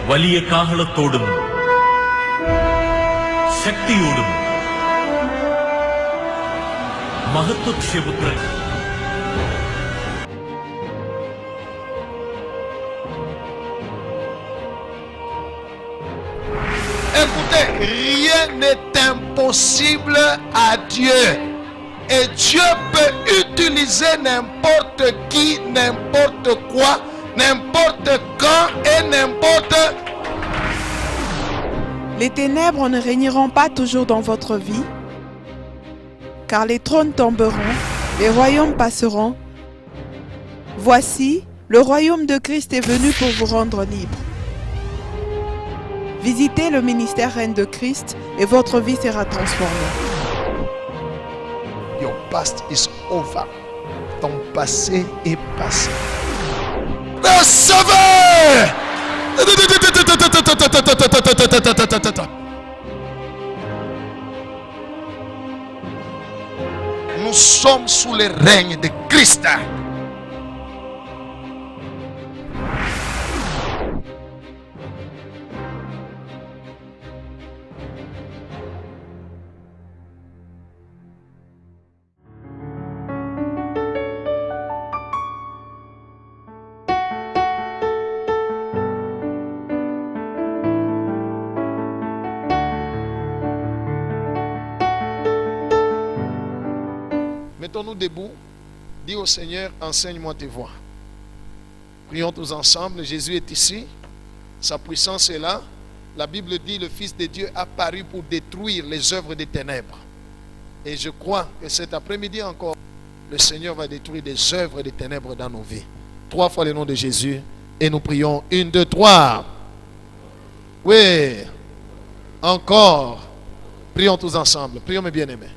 വലിയ കാഹളത്തോടും ശക്തിയോടും മഹത്വക്ഷേപുത്രൻ Écoutez, rien n'est impossible à Dieu. Et Dieu peut utiliser n'importe qui, n'importe quoi, n'importe quand et n'importe. Les ténèbres ne régneront pas toujours dans votre vie, car les trônes tomberont, les royaumes passeront. Voici, le royaume de Christ est venu pour vous rendre libre. Visitez le ministère Reine de Christ et votre vie sera transformée. Your past is over. Ton passé est passé. Recevez! Nous sommes sous le règne de Christ. Mettons-nous debout. Dis au Seigneur, enseigne-moi tes voies. Prions tous ensemble. Jésus est ici. Sa puissance est là. La Bible dit, le Fils de Dieu a apparu pour détruire les œuvres des ténèbres. Et je crois que cet après-midi encore, le Seigneur va détruire des œuvres des ténèbres dans nos vies. 3 fois le nom de Jésus. Et nous prions. 1, 2, 3. Oui. Encore. Prions tous ensemble. Prions mes bien-aimés.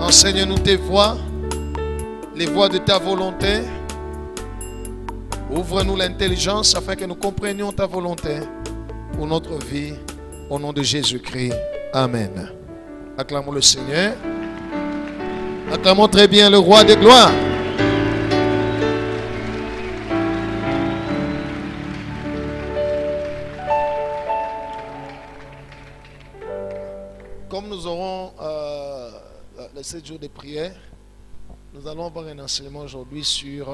Enseigne-nous tes voies, les voies de ta volonté. Ouvre-nous l'intelligence afin que nous comprenions ta volonté pour notre vie. Au nom de Jésus-Christ. Amen. Acclamons le Seigneur. Acclamons très bien le roi de gloire. Comme nous aurons les 7 jours de prière, nous allons avoir un enseignement aujourd'hui sur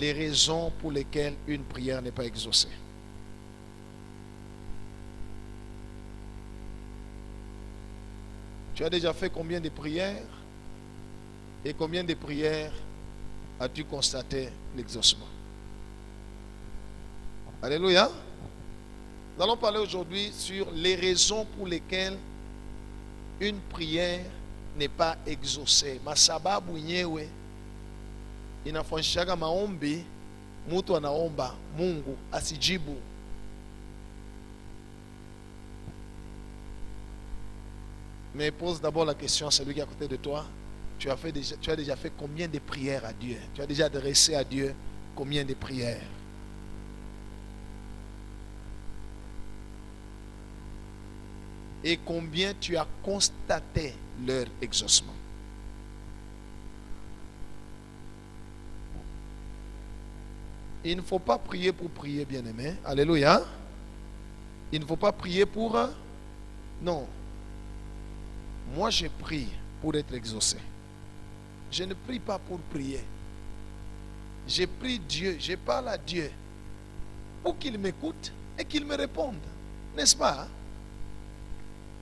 les raisons pour lesquelles une prière n'est pas exaucée. Tu as déjà fait combien de prières? Et combien de prières as-tu constaté l'exaucement? Alléluia. Nous allons parler aujourd'hui sur les raisons pour lesquelles une prière n'est pas exaucée. Masababu nyewe inafanyishaga maombi mtu anaomba Mungu asijibu. Mais pose d'abord la question à celui qui est à côté de toi. Tu as déjà fait combien de prières à Dieu? Tu as déjà adressé à Dieu combien de prières? Et combien tu as constaté leur exaucement? Il ne faut pas prier pour prier, bien-aimé. Alléluia. Il ne faut pas prier pour... Non. Moi, je prie pour être exaucé. Je ne prie pas pour prier. Je prie Dieu, je parle à Dieu pour qu'il m'écoute et qu'il me réponde. N'est-ce pas?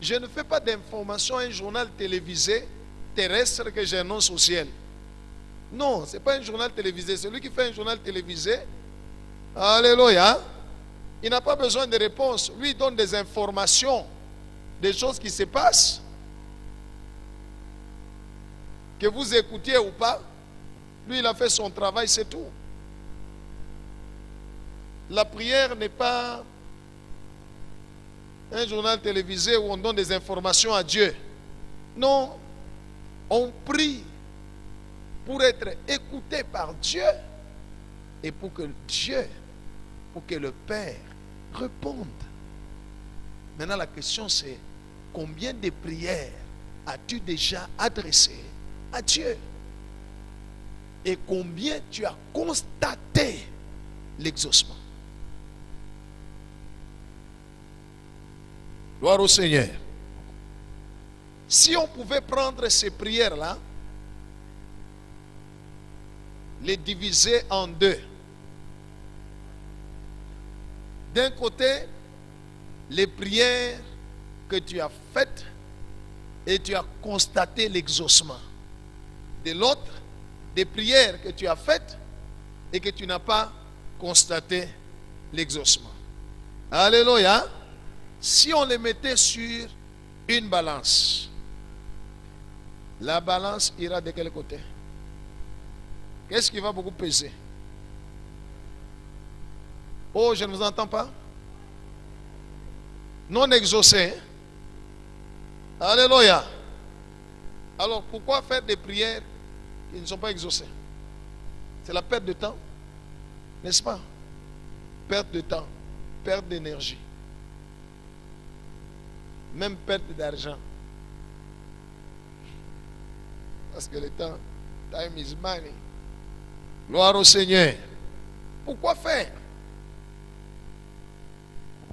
Je ne fais pas d'information à un journal télévisé terrestre que j'annonce au ciel. Non, ce n'est pas un journal télévisé. Celui qui fait un journal télévisé, alléluia, il n'a pas besoin de réponse. Lui, il donne des informations, des choses qui se passent. Que vous écoutiez ou pas, lui, il a fait son travail, c'est tout. La prière n'est pas un journal télévisé où on donne des informations à Dieu. Non, on prie pour être écouté par Dieu et pour que Dieu, pour que le Père réponde. Maintenant la question c'est combien de prières as-tu déjà adressé à Dieu? Et combien tu as constaté l'exaucement? Gloire au Seigneur. Si on pouvait prendre ces prières-là, les diviser en deux. D'un côté, les prières que tu as faites et tu as constaté l'exaucement. De l'autre, des prières que tu as faites et que tu n'as pas constaté l'exaucement. Alléluia. Si on les mettait sur une balance, la balance ira de quel côté? Qu'est-ce qui va beaucoup peser? Oh, je ne vous entends pas. Non exaucé. Alléluia. Alors, pourquoi faire des prières qui ne sont pas exaucées? C'est la perte de temps, n'est-ce pas? Perte de temps, perte d'énergie, même perte d'argent. Parce que le temps, time is money. Gloire au Seigneur. Pourquoi faire?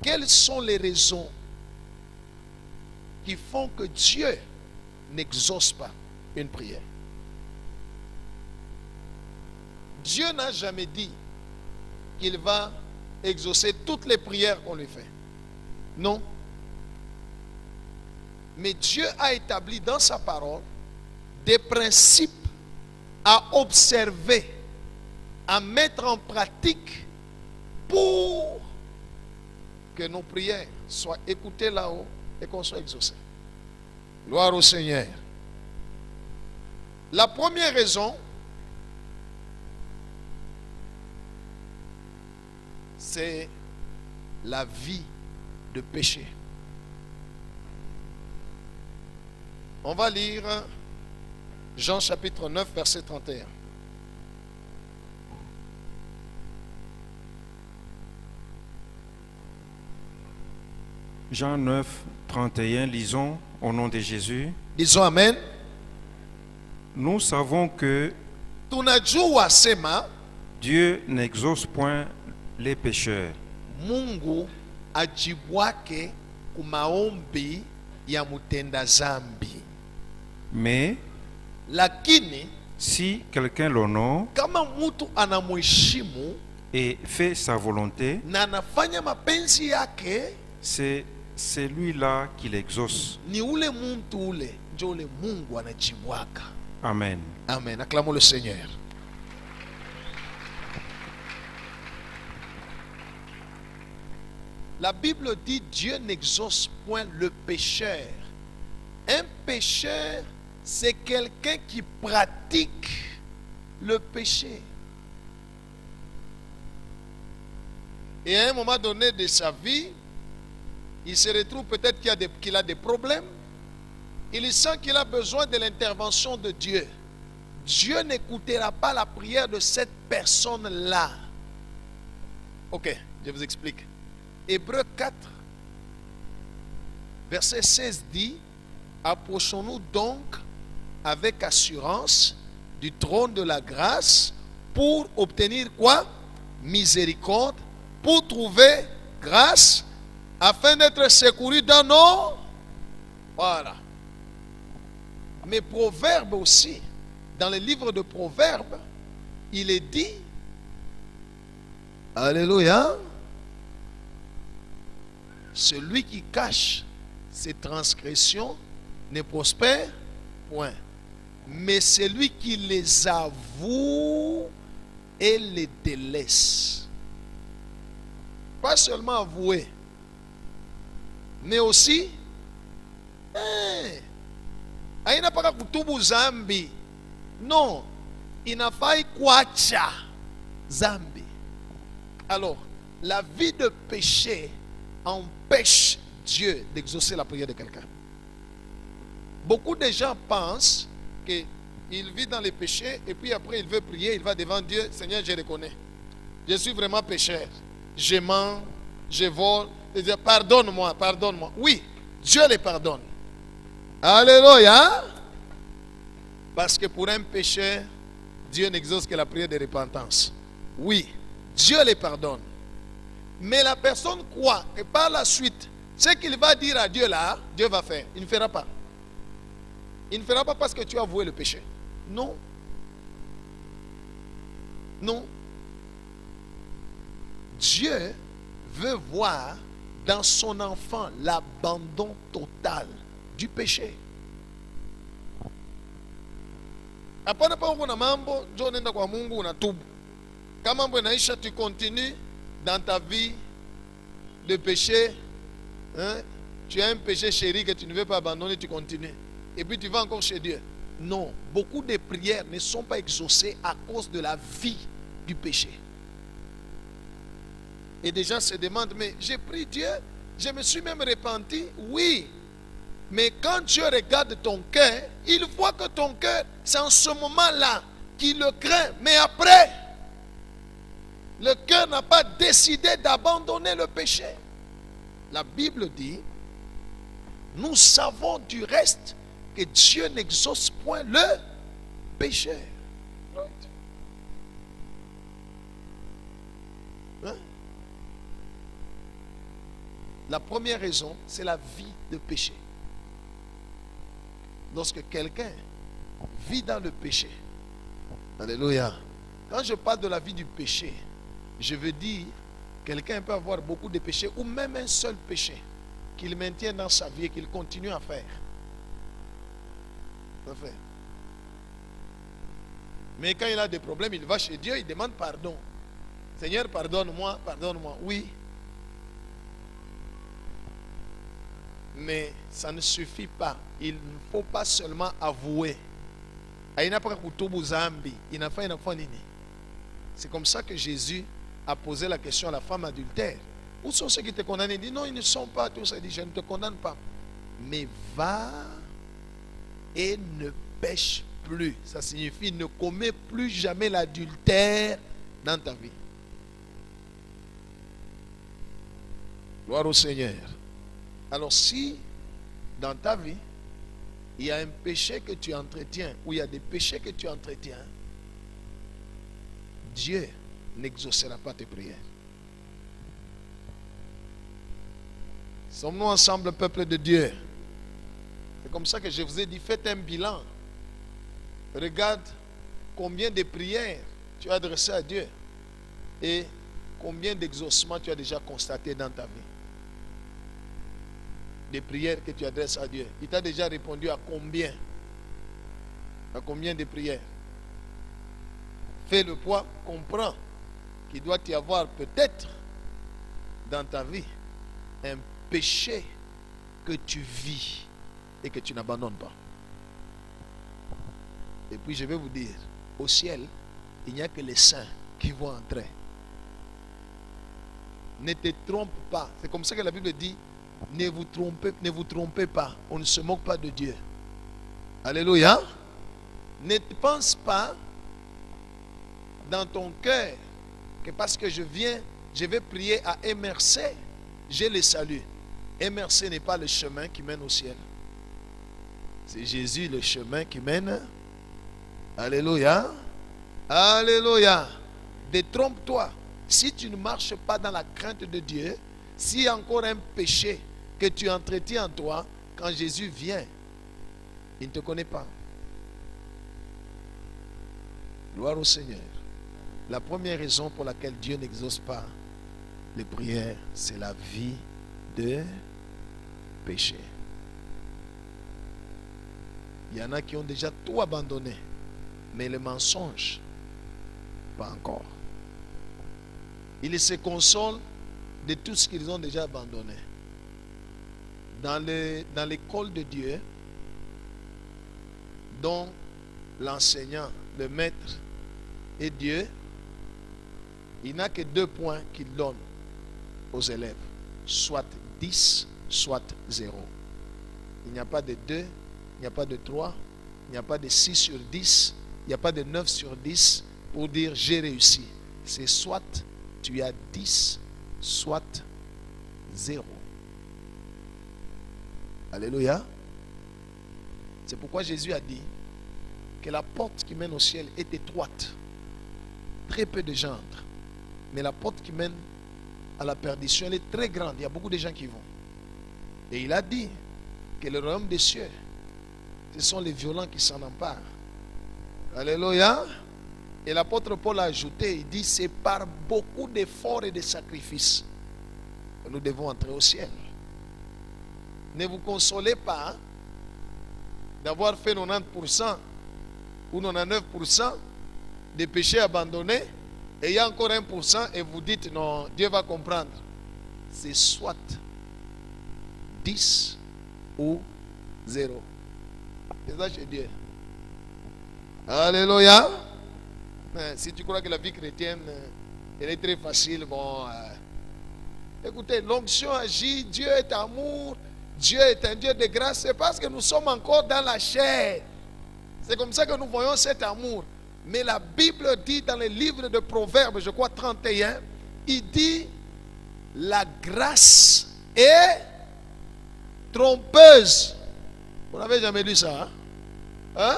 Quelles sont les raisons qui font que Dieu n'exauce pas une prière? Dieu n'a jamais dit qu'il va exaucer toutes les prières qu'on lui fait. Non. Mais Dieu a établi dans sa parole des principes à observer, à mettre en pratique pour que nos prières soient écoutées là-haut et qu'on soit exaucé. Gloire au Seigneur. La première raison, c'est la vie de péché. On va lire Jean chapitre 9, verset 31. Jean 9, 31, lisons au nom de Jésus. Disons Amen. Nous savons que Tunajua sema Dieu n'exauce point les pécheurs, Mungu ajibwake kumaombi ya mutenda zambi. mais Lakini si quelqu'un l'honore kama mtu anamheshimu et fait sa volonté, na anafanya mapenzi yake, c'est celui-là qui l'exauce. ni ule mtu ule ndio ule Mungu anajibwaka. Amen. Amen. Acclamons le Seigneur. La Bible dit Dieu n'exauce point le pécheur. Un pécheur, c'est quelqu'un qui pratique le péché. Et à un moment donné de sa vie, il se retrouve peut-être qu'il a des problèmes. Il sent qu'il a besoin de l'intervention de Dieu. Dieu n'écoutera pas la prière de cette personne-là. Ok, je vous explique. Hébreux 4, verset 16 dit: approchons-nous donc avec assurance du trône de la grâce pour obtenir quoi? Miséricorde, pour trouver grâce, afin d'être secourus dans nos... Voilà. Mais Proverbes aussi, dans le livre de Proverbes, il est dit, Alléluia, celui qui cache ses transgressions ne prospère point, mais celui qui les avoue et les délaisse. Pas seulement avouer, mais aussi aina paka kutubu zambi. Non, inafai kuacha zambi. Alors, la vie de péché empêche Dieu d'exaucer la prière de quelqu'un. Beaucoup de gens pensent qu'il vit dans les péchés et puis après il veut prier, il va devant Dieu. Seigneur, je reconnais, je suis vraiment pécheur, je mens, je vole. Il dit, pardonne-moi, pardonne-moi. Oui, Dieu les pardonne. Alléluia. Parce que pour un pécheur, Dieu n'exauce que la prière de repentance. Oui, Dieu les pardonne. Mais la personne croit que par la suite, ce qu'il va dire à Dieu là, Dieu va faire. Il ne fera pas. Il ne fera pas parce que tu as avoué le péché. Non. Non. Dieu veut voir dans son enfant l'abandon total du péché. Hapana pa uko na mambo, njoo nenda kwa Mungu unatubu. Kama mambo inaisha, tu continues dans ta vie de péché. Hein? Tu as un péché chéri que tu ne veux pas abandonner, tu continues. Et puis tu vas encore chez Dieu. Non, beaucoup de prières ne sont pas exaucées à cause de la vie du péché. Et des gens se demandent, mais j'ai prié Dieu, je me suis même repenti. Oui, mais quand Dieu regarde ton cœur, il voit que ton cœur, c'est en ce moment-là qu'il le craint. Mais après, le cœur n'a pas décidé d'abandonner le péché. La Bible dit, nous savons du reste que Dieu n'exauce point le péché. Hein? La première raison, c'est la vie de péché. Lorsque quelqu'un vit dans le péché, alléluia. Quand je parle de la vie du péché, je veux dire, quelqu'un peut avoir beaucoup de péchés ou même un seul péché qu'il maintient dans sa vie et qu'il continue à faire. Mais quand il a des problèmes, il va chez Dieu, il demande pardon. Seigneur, pardonne-moi, pardonne-moi. Oui. Mais ça ne suffit pas. Il ne faut pas seulement avouer. C'est comme ça que Jésus a posé la question à la femme adultère. Où sont ceux qui te condamnent? Il dit non, ils ne sont pas tous. Il dit je ne te condamne pas. Mais va et ne pêche plus. Ça signifie ne commets plus jamais l'adultère dans ta vie. Gloire au Seigneur. Alors si dans ta vie, il y a un péché que tu entretiens, ou il y a des péchés que tu entretiens, Dieu n'exaucera pas tes prières. Sommes-nous ensemble, peuple de Dieu? C'est comme ça que je vous ai dit, faites un bilan. Regarde combien de prières tu as adressées à Dieu et combien d'exaucements tu as déjà constaté dans ta vie. Des prières que tu adresses à Dieu. Il t'a déjà répondu à combien? À combien de prières? Fais le poids, comprends qu'il doit y avoir peut-être dans ta vie un péché que tu vis et que tu n'abandonnes pas. Et puis je vais vous dire, au ciel, il n'y a que les saints qui vont entrer. Ne te trompe pas. C'est comme ça que la Bible dit, ne vous trompez pas. On ne se moque pas de Dieu. Alléluia. Ne pense pas dans ton cœur que parce que je vais prier à MRC, j'ai le salut. MRC n'est pas le chemin qui mène au ciel. C'est Jésus le chemin qui mène. Alléluia. Alléluia. Détrompe-toi. Si tu ne marches pas dans la crainte de Dieu, s'il y a encore un péché que tu entretiens en toi, quand Jésus vient, il ne te connaît pas. Gloire au Seigneur. La première raison pour laquelle Dieu n'exauce pas les prières, c'est la vie de péché. Il y en a qui ont déjà tout abandonné, mais le mensonge, pas encore. Ils se consolent de tout ce qu'ils ont déjà abandonné. Dans l'école de Dieu, dont l'enseignant, le maître est Dieu, il n'a que 2 points qu'il donne aux élèves, soit 10, soit 0. Il n'y a pas de 2, il n'y a pas de 3, il n'y a pas de 6 sur 10, il n'y a pas de 9 sur 10 pour dire j'ai réussi. C'est soit tu as 10, soit 0. Alléluia. C'est pourquoi Jésus a dit que la porte qui mène au ciel est étroite. Très peu de gens entrent. Mais la porte qui mène à la perdition, elle est très grande. Il y a beaucoup de gens qui vont. Et il a dit que le royaume des cieux, ce sont les violents qui s'en emparent. Alléluia. Et l'apôtre Paul a ajouté, il dit, c'est par beaucoup d'efforts et de sacrifices que nous devons entrer au ciel. Ne vous consolez pas d'avoir fait 90% ou 99% des péchés abandonnés, et il y a encore 1% et vous dites non, Dieu va comprendre. C'est soit 10 ou 0. C'est ça chez Dieu. Alléluia. Mais si tu crois que la vie chrétienne elle est très facile, bon, écoutez, l'onction agit, Dieu est amour, Dieu est un Dieu de grâce. C'est parce que nous sommes encore dans la chair. C'est comme ça que nous voyons cet amour. Mais la Bible dit dans le livre de Proverbes, je crois 31, il dit la grâce est trompeuse. Vous n'avez jamais lu ça, hein?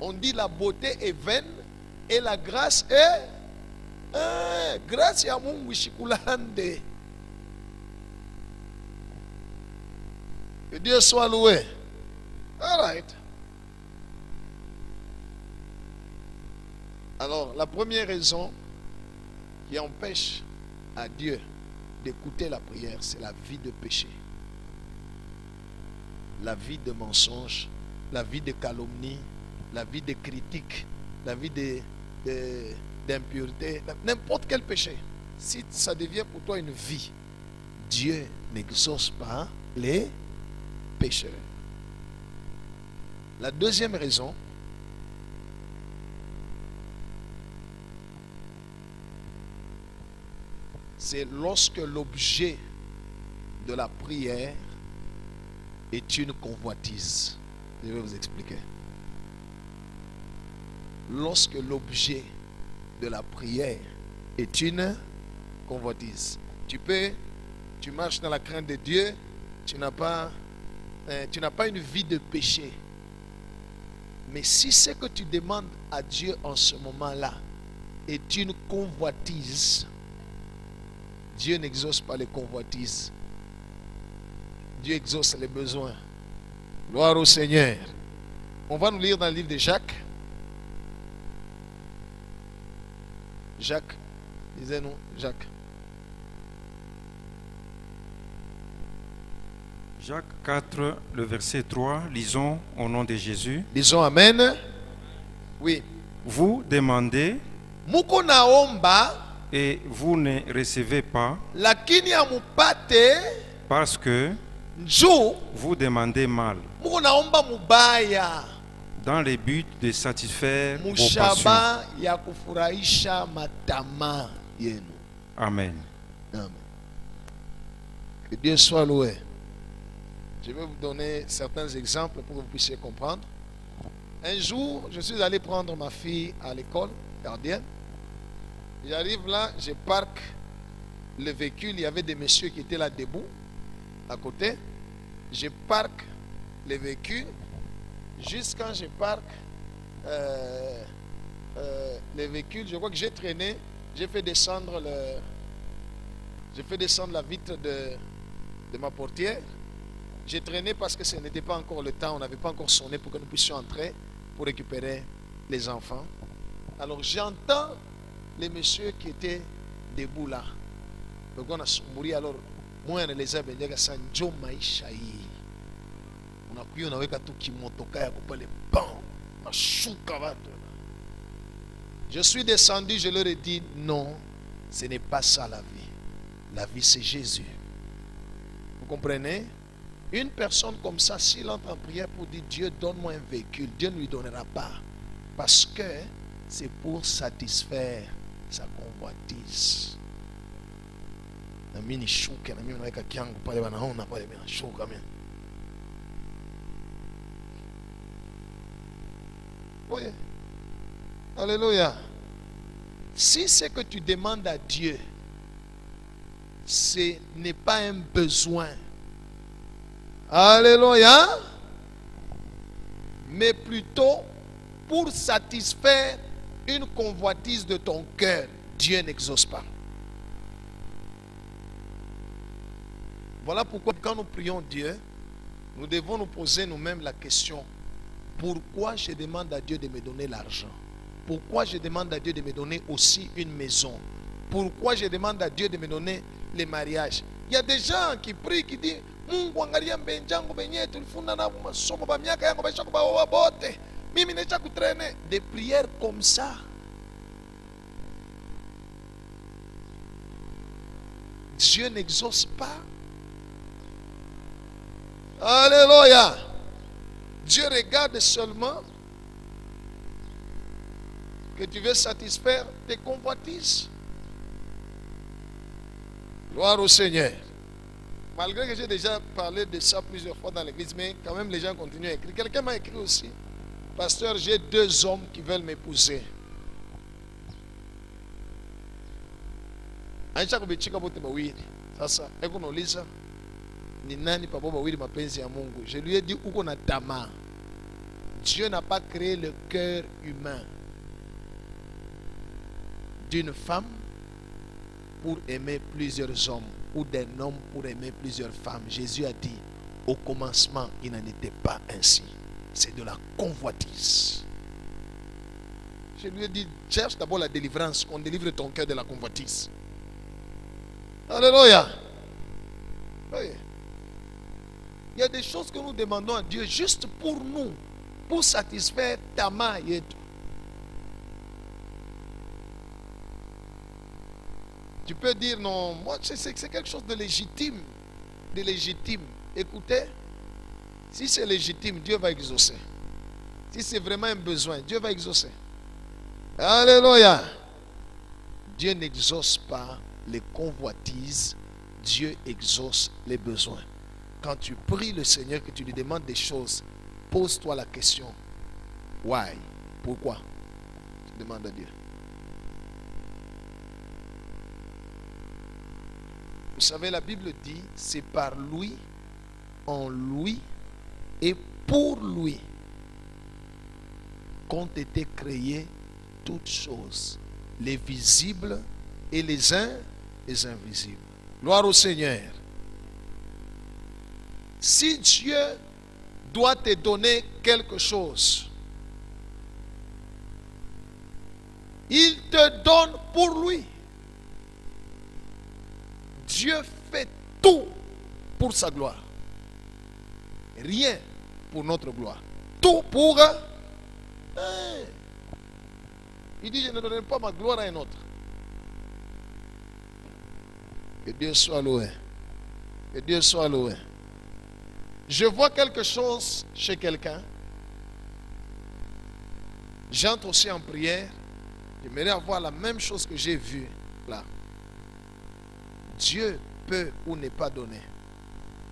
On dit la beauté est vaine et la grâce est grâce ya Mungu shikulande. Que Dieu soit loué. All right. Alors, la première raison qui empêche à Dieu d'écouter la prière, c'est la vie de péché. La vie de mensonge, la vie de calomnie, la vie de critique, la vie d'impureté, n'importe quel péché. Si ça devient pour toi une vie, Dieu n'exauce pas les pécheurs. La deuxième raison, c'est lorsque l'objet de la prière est une convoitise. Je vais vous expliquer. Lorsque l'objet de la prière est une convoitise. Tu marches dans la crainte de Dieu, tu n'as pas une vie de péché. Mais si ce que tu demandes à Dieu en ce moment-là est une convoitise, Dieu n'exauce pas les convoitises. Dieu exauce les besoins. Gloire au Seigneur. On va nous lire dans le livre de Jacques. Jacques, lisez-nous Jacques. Jacques 4, le verset 3, lisons au nom de Jésus. Disons Amen. Oui. Vous demandez Muko naomba, et vous ne recevez pas lakini amupate, parce que njoo vous demandez mal, muko naomba mubaya, dans le but de satisfaire vos passions. mushaba ya kufurahisha matama yenu. Amen. Amen. Que Dieu soit loué. Je vais vous donner certains exemples pour que vous puissiez comprendre. Un jour, je suis allé prendre ma fille à l'école gardienne. J'arrive là, je parque le véhicule. Il y avait des messieurs qui étaient là debout, à côté. Je parque le véhicule. Juste quand je parque le véhicule, je crois que j'ai traîné, j'ai fait descendre la vitre de ma portière. J'ai traîné parce que ce n'était pas encore le temps, on n'avait pas encore sonné pour que nous puissions entrer pour récupérer les enfants. Alors j'entends les messieurs qui étaient debout là. Donc on a souri, alors moi on les a bénis à Sanjo Maïchaï. On a cuit, on a vécu tout qui montoka ya couper les pans, ma choukavato. Je suis descendu, je leur ai dit non, ce n'est pas ça la vie. La vie c'est Jésus. Vous comprenez? Une personne comme ça, s'il entre en prière pour dire Dieu donne-moi un véhicule, Dieu ne lui donnera pas. Parce que c'est pour satisfaire sa convoitise. Oui. Alléluia. Si ce que tu demandes à Dieu, ce n'est pas un besoin, Alléluia. Mais plutôt pour satisfaire une convoitise de ton cœur. Dieu n'exauce pas. Voilà pourquoi quand nous prions Dieu, nous devons nous poser nous-mêmes la question: pourquoi je demande à Dieu de me donner l'argent? Pourquoi je demande à Dieu de me donner aussi une maison? Pourquoi je demande à Dieu de me donner les mariages? Il y a des gens qui prient, qui disent: Mungu angalia mbenjangu benye tulifunda na masomo ba miaka yangu baisha kubaoa bote. Mimi necha kutraîner. Des prières comme ça. Dieu n'exauce pas. Alléluia. Dieu regarde seulement que tu veux satisfaire tes convoitises. Gloire au Seigneur. Malgré que j'ai déjà parlé de ça plusieurs fois dans l'église, mais quand même les gens continuent à écrire. Quelqu'un m'a écrit aussi: pasteur, j'ai 2 hommes qui veulent m'épouser. Sasa eko nauliza ni nani papa bawili mapenzi ya Mungu? Je lui ai dit uko na tamaa. Dieu n'a pas créé le cœur humain d'une femme pour aimer plusieurs hommes ou d'un homme pour aimer plusieurs femmes. Jésus a dit au commencement, il n'en était pas ainsi. C'est de la convoitise. Je lui ai dit: cherche d'abord la délivrance, qu'on délivre ton cœur de la convoitise. Alléluia. Oui. Il y a des choses que nous demandons à Dieu juste pour nous, pour satisfaire ta main et tout. Tu peux dire: non, moi c'est quelque chose de légitime. De légitime. Écoutez, si c'est légitime, Dieu va exaucer. Si c'est vraiment un besoin, Dieu va exaucer. Alléluia. Dieu n'exauce pas les convoitises, Dieu exauce les besoins. Quand tu pries le Seigneur, que tu lui demandes des choses, pose-toi la question: why? Pourquoi? Tu demandes à Dieu. Vous savez, la Bible dit: c'est par lui, en lui et pour lui qu'ont été créées toutes choses, les visibles et les invisibles. Gloire au Seigneur. Si Dieu doit te donner quelque chose, il te donne pour lui. Dieu fait tout pour sa gloire. Rien pour notre gloire. Tout pour... Il dit: je ne donnerai pas ma gloire à un autre. Que Dieu soit loué. Que Dieu soit loué. Je vois quelque chose chez quelqu'un. J'entre aussi en prière. J'aimerais avoir la même chose que j'ai vue là. Dieu peut ou ne pas donner.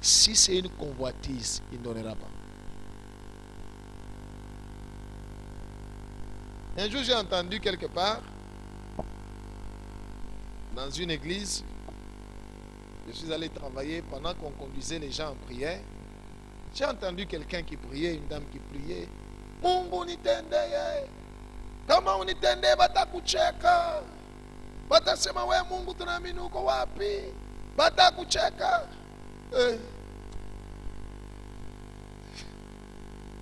Si c'est une convoitise, il ne donnera pas. Un jour, j'ai entendu quelque part, dans une église, je suis allé travailler pendant qu'on conduisait les gens en prière. J'ai entendu quelqu'un qui priait, une dame qui priait: Mungu nitendeye, kama unitendeye batakucheka, batasema we Mungu tunaamini uko wapi, batakucheka.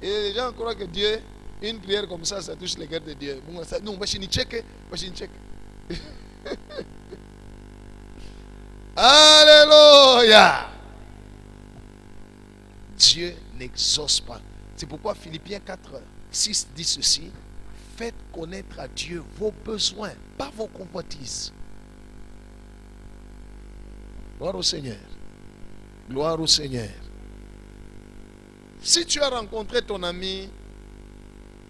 Et les gens croient que Dieu, une prière comme ça touche les cœurs de Dieu. Non, Alléluia. Dieu n'exauce pas. C'est pourquoi Philippiens 4:6 dit ceci: faites connaître à Dieu vos besoins, pas vos convoitises. Gloire au Seigneur. Gloire au Seigneur. Si tu as rencontré ton ami,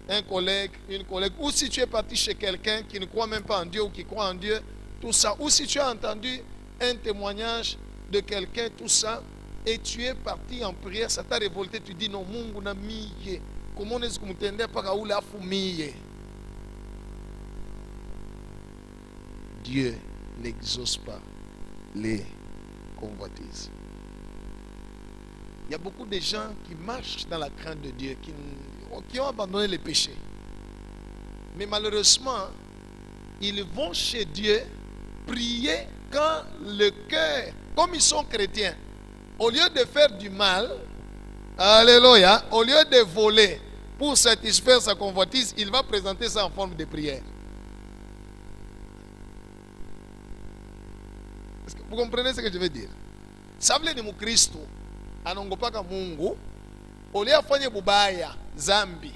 un collègue, une collègue, ou si tu es parti chez quelqu'un qui ne croit même pas en Dieu ou qui croit en Dieu, tout ça, ou si tu as entendu un témoignage de quelqu'un, tout ça, et tu es parti en prière, ça t'a révolté, tu dis: non, Mungu na miye, comment est-ce que m'entendez pas kaoule afu miye? Dieu n'exauce pas les convoitises. Il y a beaucoup de gens qui marchent dans la crainte de Dieu, qui ont abandonné les péchés. Mais malheureusement, ils vont chez Dieu prier quand le cœur, comme ils sont chrétiens, au lieu de faire du mal, alléluia, au lieu de voler pour satisfaire sa convoitise, il va présenter ça en forme de prière. Est-ce que vous comprenez ce que je veux dire? Ça veut dire que Christ anongopaka Mungu, au lieu de faire bubaya, zambi,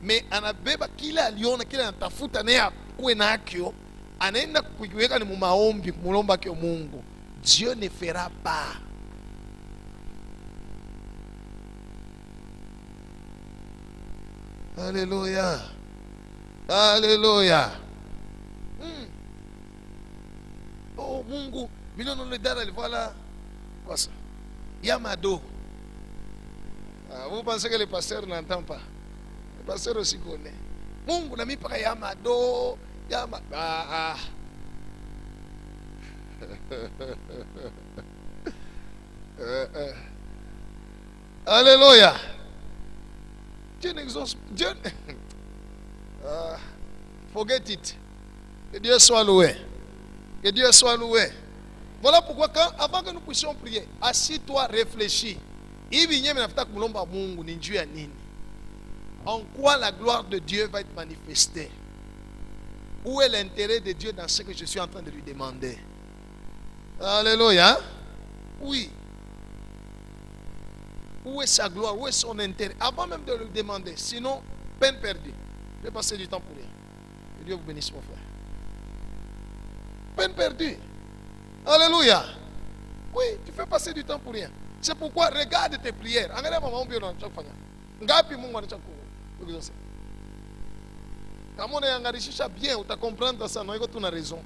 mais anabeba kila aliona, kila anatafuta naye kuwe nakyo, anaenda kukiweka ni mumaombi, kumulomba kyo Mungu. Dieu ne fera pas. Alléluia. Alléluia. Oh Mungu, million de dollars, voilà. Quoi ça? Yamado. Vous pensez que le pasteur n'entend pas? Le pasteur aussi connaît. Mungu na mi paka Yamado. Alléluia. Dieu n'exauce. Dieu. Forget it. Que Dieu soit loué. Que Dieu soit loué. Voilà pourquoi avant que nous puissions prier, assis-toi, réfléchis. En quoi la gloire de Dieu va être manifestée? Où est l'intérêt de Dieu dans ce que je suis en train de lui demander? Alléluia. Oui. Où est sa gloire? Où est son intérêt? Avant même de lui demander. Sinon, peine perdue. Je vais passer du temps pour rien. Que Dieu vous bénisse, mon frère. Peine perdue. Alléluia. Oui, tu fais passer du temps pour rien. C'est pourquoi regarde tes prières. Angalia mama ombi na chaque fois. Ngapi Mungu anacha kuexaucer. Kama unaangarisha bien, utakomprendre ça, non, tu as raison.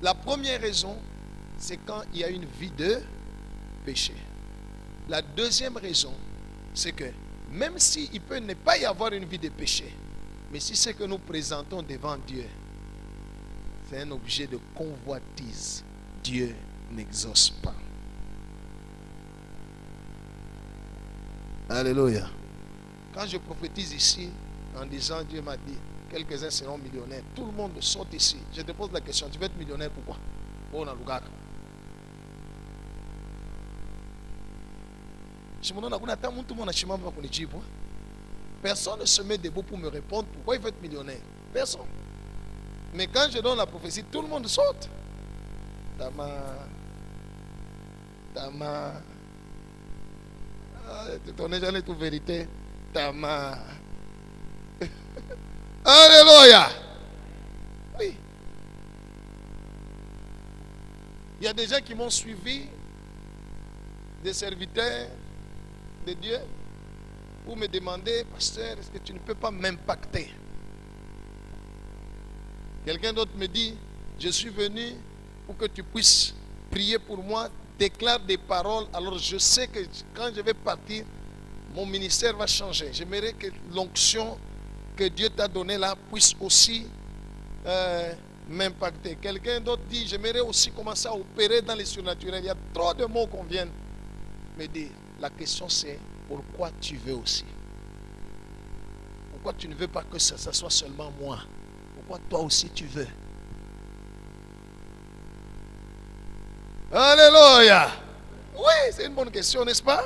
La première raison, c'est quand il y a une vie de péché. La deuxième raison, c'est que même s'il peut ne pas y avoir une vie de péché, mais si ce que nous présentons devant Dieu, c'est un objet de convoitise, Dieu n'exauce pas. Alléluia. Quand je prophétise ici, en disant Dieu m'a dit, quelques-uns seront millionnaires, tout le monde saute ici. Je te pose la question, tu veux être millionnaire pourquoi? Personne ne se met debout pour me répondre pourquoi il veut être millionnaire. Personne. Mais quand je donne la prophétie, tout le monde saute. Tama. Tu connais jamais toute vérité. Tama. Alléluia. Oui. Il y a des gens qui m'ont suivi, des serviteurs de Dieu, pour me demander, pasteur, est-ce que tu ne peux pas m'impacter? Quelqu'un d'autre me dit, je suis venu pour que tu puisses prier pour moi, déclare des paroles. Alors je sais que quand je vais partir, mon ministère va changer. J'aimerais que l'onction que Dieu t'a donnée là puisse aussi m'impacter. Quelqu'un d'autre dit, j'aimerais aussi commencer à opérer dans les surnaturels. Il y a trop de mots qu'on vient me dire. La question c'est, pourquoi tu veux aussi? Pourquoi tu ne veux pas que ça soit seulement moi? Pourquoi toi aussi tu veux? Alléluia. Oui, c'est une bonne question, n'est-ce pas?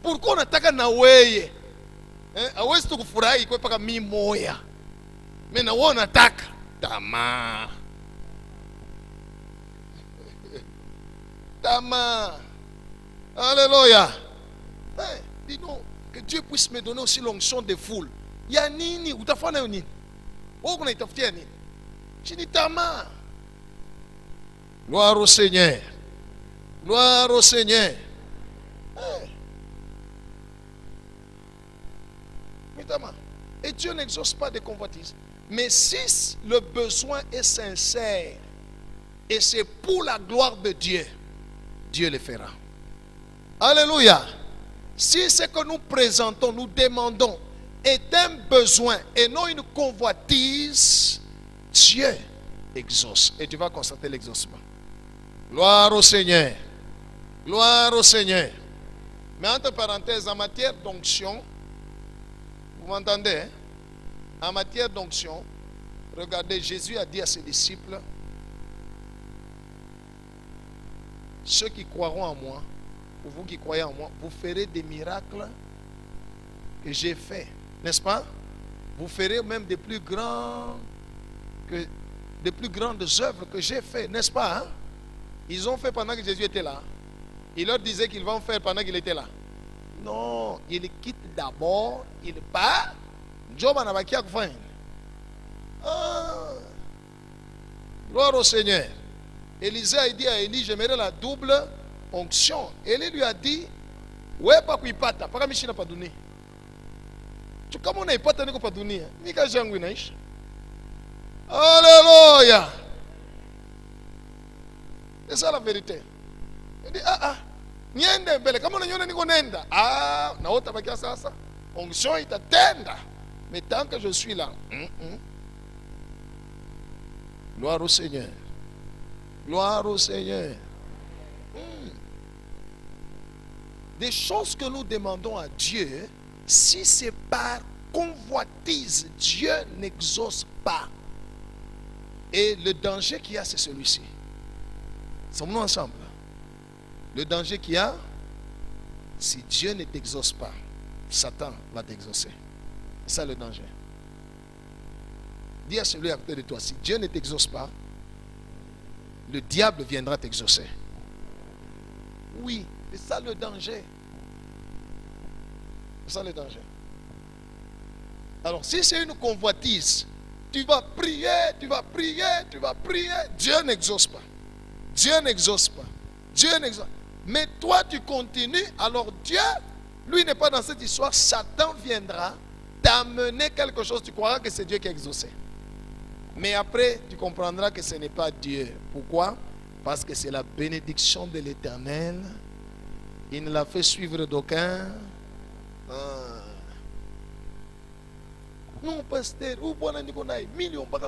Pourquoi on attaque na weye? Awezi tukufurahi kwa paka mi moya. Mais na on attaque tama. Tama. Alléluia. Dis donc, que Dieu puisse me donner aussi l'onction de foule. Il y a nini, utafanya nini? Oh, on a itafutia nini? Chini tama. Gloire au Seigneur. Gloire au Seigneur. Et Dieu n'exauce pas des convoitises. Mais si le besoin est sincère et c'est pour la gloire de Dieu, Dieu le fera. Alléluia. Si ce que nous présentons, nous demandons est un besoin et non une convoitise, Dieu exauce. Et tu vas constater l'exaucement. Gloire au Seigneur. Gloire au Seigneur. Mais entre parenthèses, en matière d'onction, vous m'entendez, hein? En matière d'onction, regardez, Jésus a dit à ses disciples, ceux qui croiront en moi, ou vous qui croyez en moi, vous ferez des miracles que j'ai faits, n'est-ce pas? Vous ferez même des plus grandes œuvres que j'ai fait, n'est-ce pas? Hein? Ils ont fait pendant que Jésus était là. Il leur disait qu'ils vont faire pendant qu'il était là. Non, il quitte d'abord, il part. Gloire au Seigneur. Élisée a dit à Élie, j'aimerais la double onction. Élie lui a dit, ouais, pas qu'il pata, pas comme n'a pas donné. Tu comme on n'a pas donné, pas donné. Ni qu'à Jean Guinaish. Alléluia. C'est ça la vérité. Il dit, niende mbele, kama unaniona niko nenda. Na wota bakia sasa. Onction itatenda. Mais tant que je suis là, gloire au Seigneur. Gloire au Seigneur. Des choses que nous demandons à Dieu, si c'est par convoitise, Dieu n'exauce pas. Et le danger qu'il y a, c'est celui-ci. Sommes-nous ensemble? Le danger qu'il y a, si Dieu ne t'exauce pas, Satan va t'exaucer. C'est ça le danger. Dis à celui à côté de toi, si Dieu ne t'exauce pas, le diable viendra t'exaucer. Oui, c'est ça le danger. C'est ça le danger. Alors, si c'est une convoitise, tu vas prier, tu vas prier, tu vas prier, Dieu n'exauce pas. Dieu n'exauce pas. Dieu n'exauce pas. Mais toi, tu continues, alors Dieu, lui, n'est pas dans cette histoire. Satan viendra t'amener quelque chose, tu croiras que c'est Dieu qui a exaucé. Mais après, tu comprendras que ce n'est pas Dieu. Pourquoi? Parce que c'est la bénédiction de l'Éternel. Il ne l'a fait suivre d'aucun. Non, pasteur, ou bon, on a millions de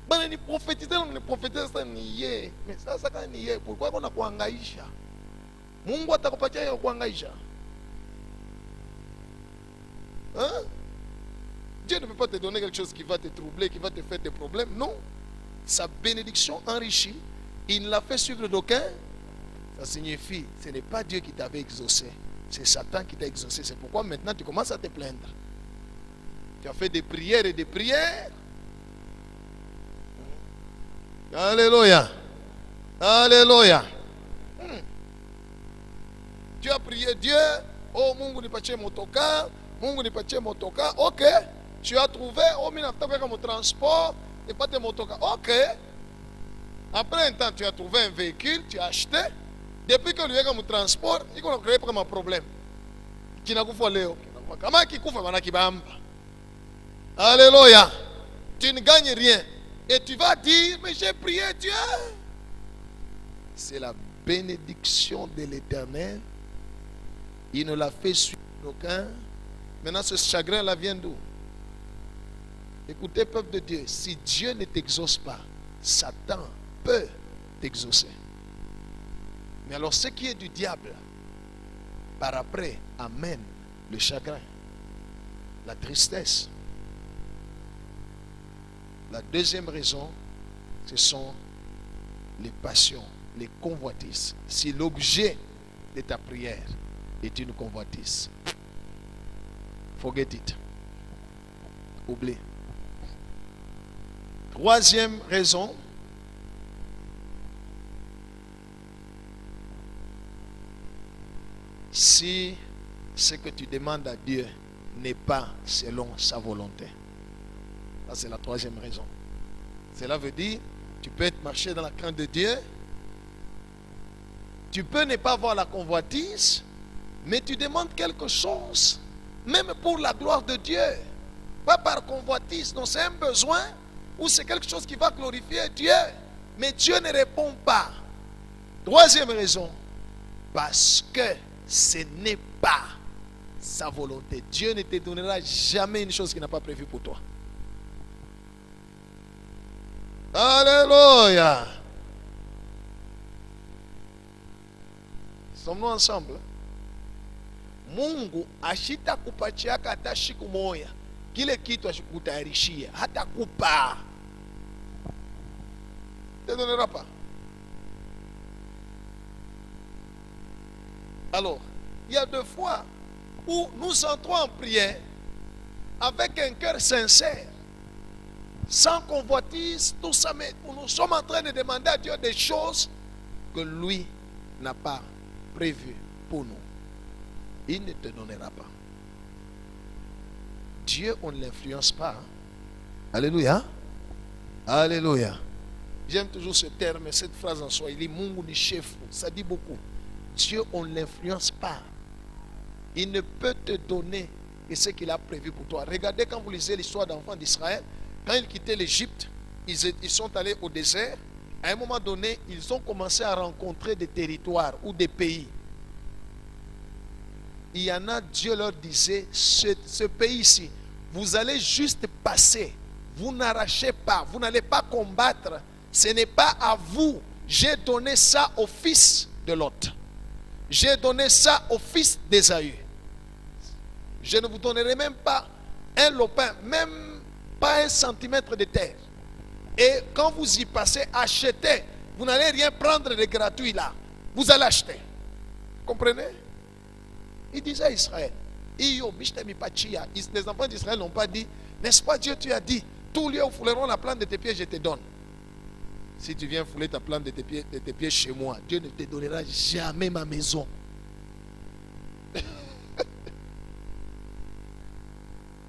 bana ni prophétiser, on ne prophétise ça ni yé. Mais ça quand ni yé. Pourquoi on a kuangaisha? Mungu atakupatia ya kuangaisha. Hein? Dieu ne peut pas te donner quelque chose qui va te troubler, qui va te faire des problèmes. Non. Sa bénédiction enrichie, il ne l'a fait suivre d'aucun. Ça signifie, ce n'est pas Dieu qui t'avait exaucé. C'est Satan qui t'a exaucé. C'est pourquoi maintenant tu commences à te plaindre. Tu as fait des prières et des prières. Alléluia. Alléluia. Tu as prié Dieu. Oh, Mungu nipatie motoka. Mungu nipatie motoka. Ok. Tu as trouvé. Oh, minafta mon transport. Et pas de motoka. Ok. Après un temps, tu as trouvé un véhicule. Tu as acheté. Depuis que lui a mon transport, il a créé un problème. Qui n'a pas léo. Comment qui couvre mana kibamba. Alléluia. Tu ne gagnes rien. Et tu vas dire, mais j'ai prié Dieu. C'est la bénédiction de l'Éternel. Il ne l'a fait suivre aucun. Maintenant, ce chagrin-là vient d'où? Écoutez, peuple de Dieu, si Dieu ne t'exauce pas, Satan peut t'exaucer. Mais alors, ce qui est du diable, par après, amène le chagrin, la tristesse. La deuxième raison, ce sont les passions, les convoitises. Si l'objet de ta prière est une convoitise, forget it. Oublie. Troisième raison, si ce que tu demandes à Dieu n'est pas selon sa volonté. Ça, c'est la troisième raison. Cela veut dire, tu peux être marché dans la crainte de Dieu. Tu peux ne pas avoir la convoitise, mais tu demandes quelque chose, même pour la gloire de Dieu. Pas par convoitise, non, c'est un besoin ou c'est quelque chose qui va glorifier Dieu. Mais Dieu ne répond pas. Troisième raison, parce que ce n'est pas sa volonté. Dieu ne te donnera jamais une chose qu'il n'a pas prévue pour toi. Alléluia. Sommes-nous ensemble? Mungu ashitakupachiaka hata siku moja kile kitu ashikutayarishia, hatakupa. Te donnera pas. Alors, il y a deux fois où nous entrons en prière avec un cœur sincère, sans convoitise, tout ça, mais nous sommes en train de demander à Dieu des choses que lui n'a pas prévues pour nous. Il ne te donnera pas. Dieu, on ne l'influence pas. Hein? Alléluia. Alléluia. J'aime toujours ce terme, cette phrase en soi. Il est Mungu ni chef. Ça dit beaucoup. Dieu, on ne l'influence pas. Il ne peut te donner que ce qu'il a prévu pour toi. Regardez quand vous lisez l'histoire d'enfants d'Israël. Quand ils quittaient l'Égypte, ils sont allés au désert. À un moment donné, ils ont commencé à rencontrer des territoires ou des pays. Il y en a, Dieu leur disait, ce pays-ci, vous allez juste passer. Vous n'arrachez pas, vous n'allez pas combattre. Ce n'est pas à vous. J'ai donné ça au fils de Lot. J'ai donné ça au fils d'Ésaü. Je ne vous donnerai même pas un lopin, même pas un centimètre de terre. Et quand vous y passez, achetez. Vous n'allez rien prendre de gratuit là. Vous allez acheter. Comprenez? Il disait à Israël, les enfants d'Israël n'ont pas dit, n'est-ce pas Dieu, tu as dit, tous lieux où fouleront la plante de tes pieds, je te donne. Si tu viens fouler ta plante de tes pieds chez moi, Dieu ne te donnera jamais ma maison.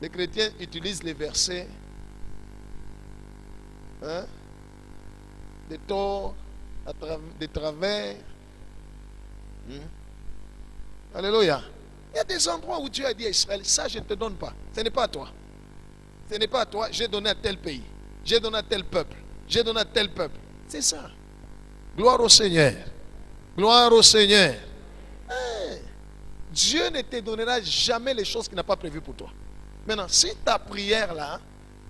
Les chrétiens utilisent les versets de tort, de travers. Alléluia. Il y a des endroits où Dieu a dit à Israël, ça je ne te donne pas. Ce n'est pas à toi. Ce n'est pas à toi. J'ai donné à tel pays. J'ai donné à tel peuple. J'ai donné à tel peuple. C'est ça. Gloire au Seigneur. Gloire au Seigneur. Dieu ne te donnera jamais les choses qu'il n'a pas prévues pour toi. Maintenant, si ta prière là,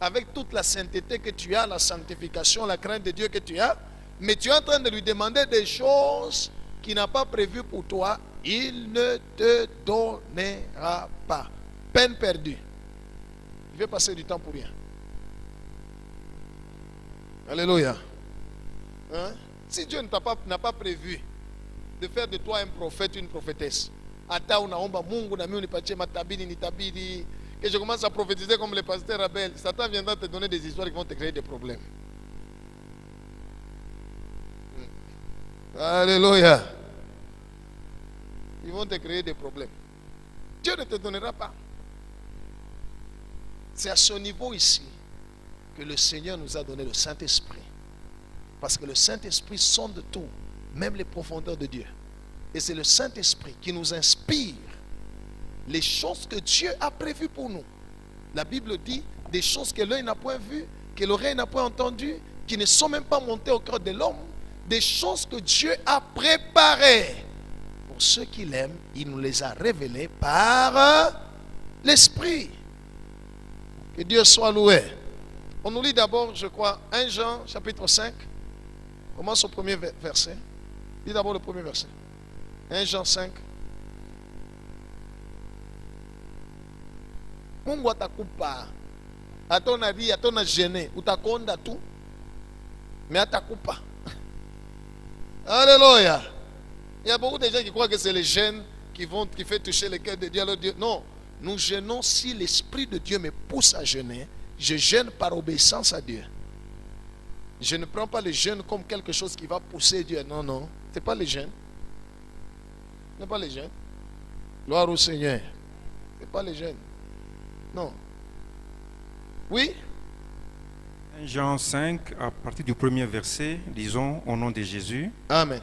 avec toute la sainteté que tu as, la sanctification, la crainte de Dieu que tu as, mais tu es en train de lui demander des choses qu'il n'a pas prévues pour toi, il ne te donnera pas. Peine perdue. Il va passer du temps pour rien. Alléluia. Hein? Si Dieu n'a pas prévu de faire de toi un prophète, une prophétesse, ata unaomba Mungu na mimi unipatie matabiri nitabiri, que je commence à prophétiser comme le pasteur Abel, Satan viendra te donner des histoires qui vont te créer des problèmes. Alléluia. Ils vont te créer des problèmes. Dieu ne te donnera pas. C'est à ce niveau ici que le Seigneur nous a donné le Saint-Esprit. Parce que le Saint-Esprit sonde tout, même les profondeurs de Dieu. Et c'est le Saint-Esprit qui nous inspire les choses que Dieu a prévues pour nous. La Bible dit des choses que l'œil n'a point vues, que l'oreille n'a point entendues, qui ne sont même pas montées au cœur de l'homme. Des choses que Dieu a préparées. Pour ceux qui l'aiment, il nous les a révélées par l'Esprit. Que Dieu soit loué. On nous lit d'abord, je crois, 1 Jean chapitre 5. Commence au premier verset. Lis d'abord le premier verset. 1 Jean 5. Mungu atakupa. Atona ria, atona gêné, utakonda tout. Mais atakupa. Alléluia. Il y a beaucoup de gens qui croient que c'est les gènes qui font toucher le cœur de Dieu. Alors Dieu. Non, nous gênons si l'Esprit de Dieu me pousse à jeûner. Je jeûne par obéissance à Dieu. Je ne prends pas le jeûne comme quelque chose qui va pousser Dieu. Non, non. Ce n'est pas le jeûne. Ce n'est pas le jeûne. Gloire au Seigneur. Ce n'est pas le jeûne. Non. Oui? Jean 5, à partir du premier verset, disons au nom de Jésus. Amen.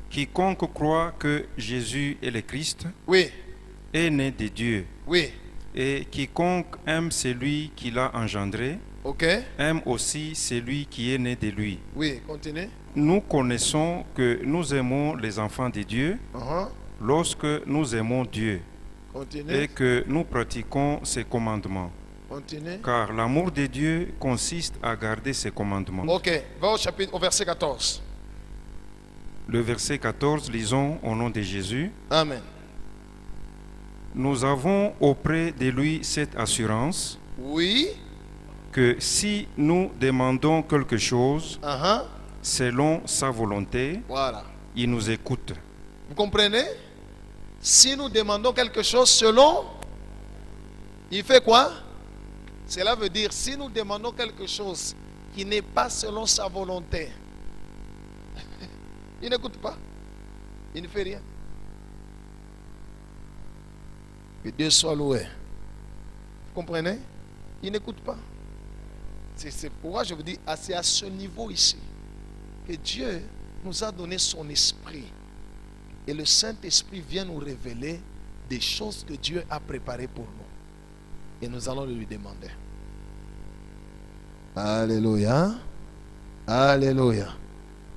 Quiconque croit que Jésus est le Christ Oui. est né de Dieu. Oui. Et quiconque aime celui qui l'a engendré, Ok. aime aussi celui qui est né de lui. Oui, continue. Nous connaissons que nous aimons les enfants de Dieu lorsque nous aimons Dieu Continue. et que nous pratiquons ses commandements. Continue. Car l'amour de Dieu consiste à garder ses commandements. Ok. Va au verset 14. Le verset 14, lisons au nom de Jésus. Amen. Nous avons auprès de lui cette assurance Oui. que si nous demandons quelque chose Uh-huh. selon sa volonté, Voilà. il nous écoute. Vous comprenez? Si nous demandons quelque chose selon, il fait quoi? Cela veut dire, si nous demandons quelque chose qui n'est pas selon sa volonté, il n'écoute pas. Il ne fait rien. Que Dieu soit loué. Vous comprenez? Il n'écoute pas. C'est pourquoi je vous dis, c'est à ce niveau ici que Dieu nous a donné son esprit. Et le Saint-Esprit vient nous révéler des choses que Dieu a préparées pour nous. Et nous allons le lui demander. Alléluia. Alléluia.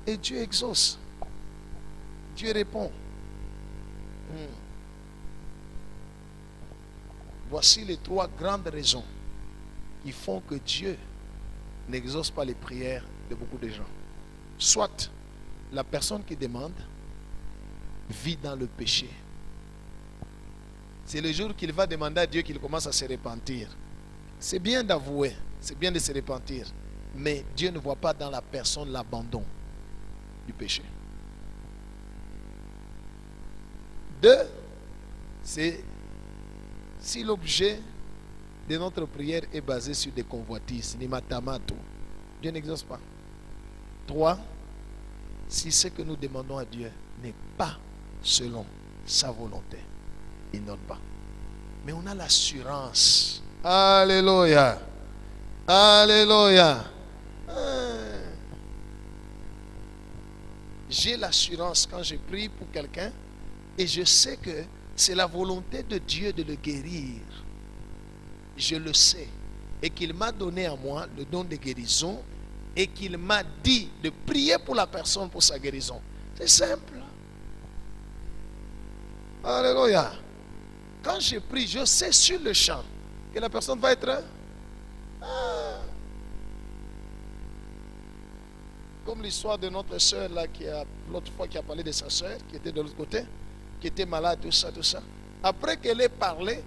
Et Dieu exauce. Dieu répond. Voici les 3 grandes raisons qui font que Dieu n'exauce pas les prières de beaucoup de gens. Soit la personne qui demande vit dans le péché. C'est le jour qu'il va demander à Dieu qu'il commence à se repentir. C'est bien d'avouer, c'est bien de se repentir, mais Dieu ne voit pas dans la personne l'abandon du péché. 2, c'est si l'objet de notre prière est basé sur des convoitises, ni matamato, Dieu n'exauce pas. 3, si ce que nous demandons à Dieu n'est pas selon sa volonté, il note pas. Mais on a l'assurance. Alléluia. Alléluia. J'ai l'assurance quand je prie pour quelqu'un et je sais que c'est la volonté de Dieu de le guérir. Je le sais. Et qu'il m'a donné à moi le don de guérison et qu'il m'a dit de prier pour la personne pour sa guérison. C'est simple. Alléluia. Quand je prie, je sais sur le champ que la personne va être... Comme l'histoire de notre soeur là, l'autre fois qui a parlé de sa soeur, qui était de l'autre côté, qui était malade, tout ça, tout ça. Après qu'elle ait parlé,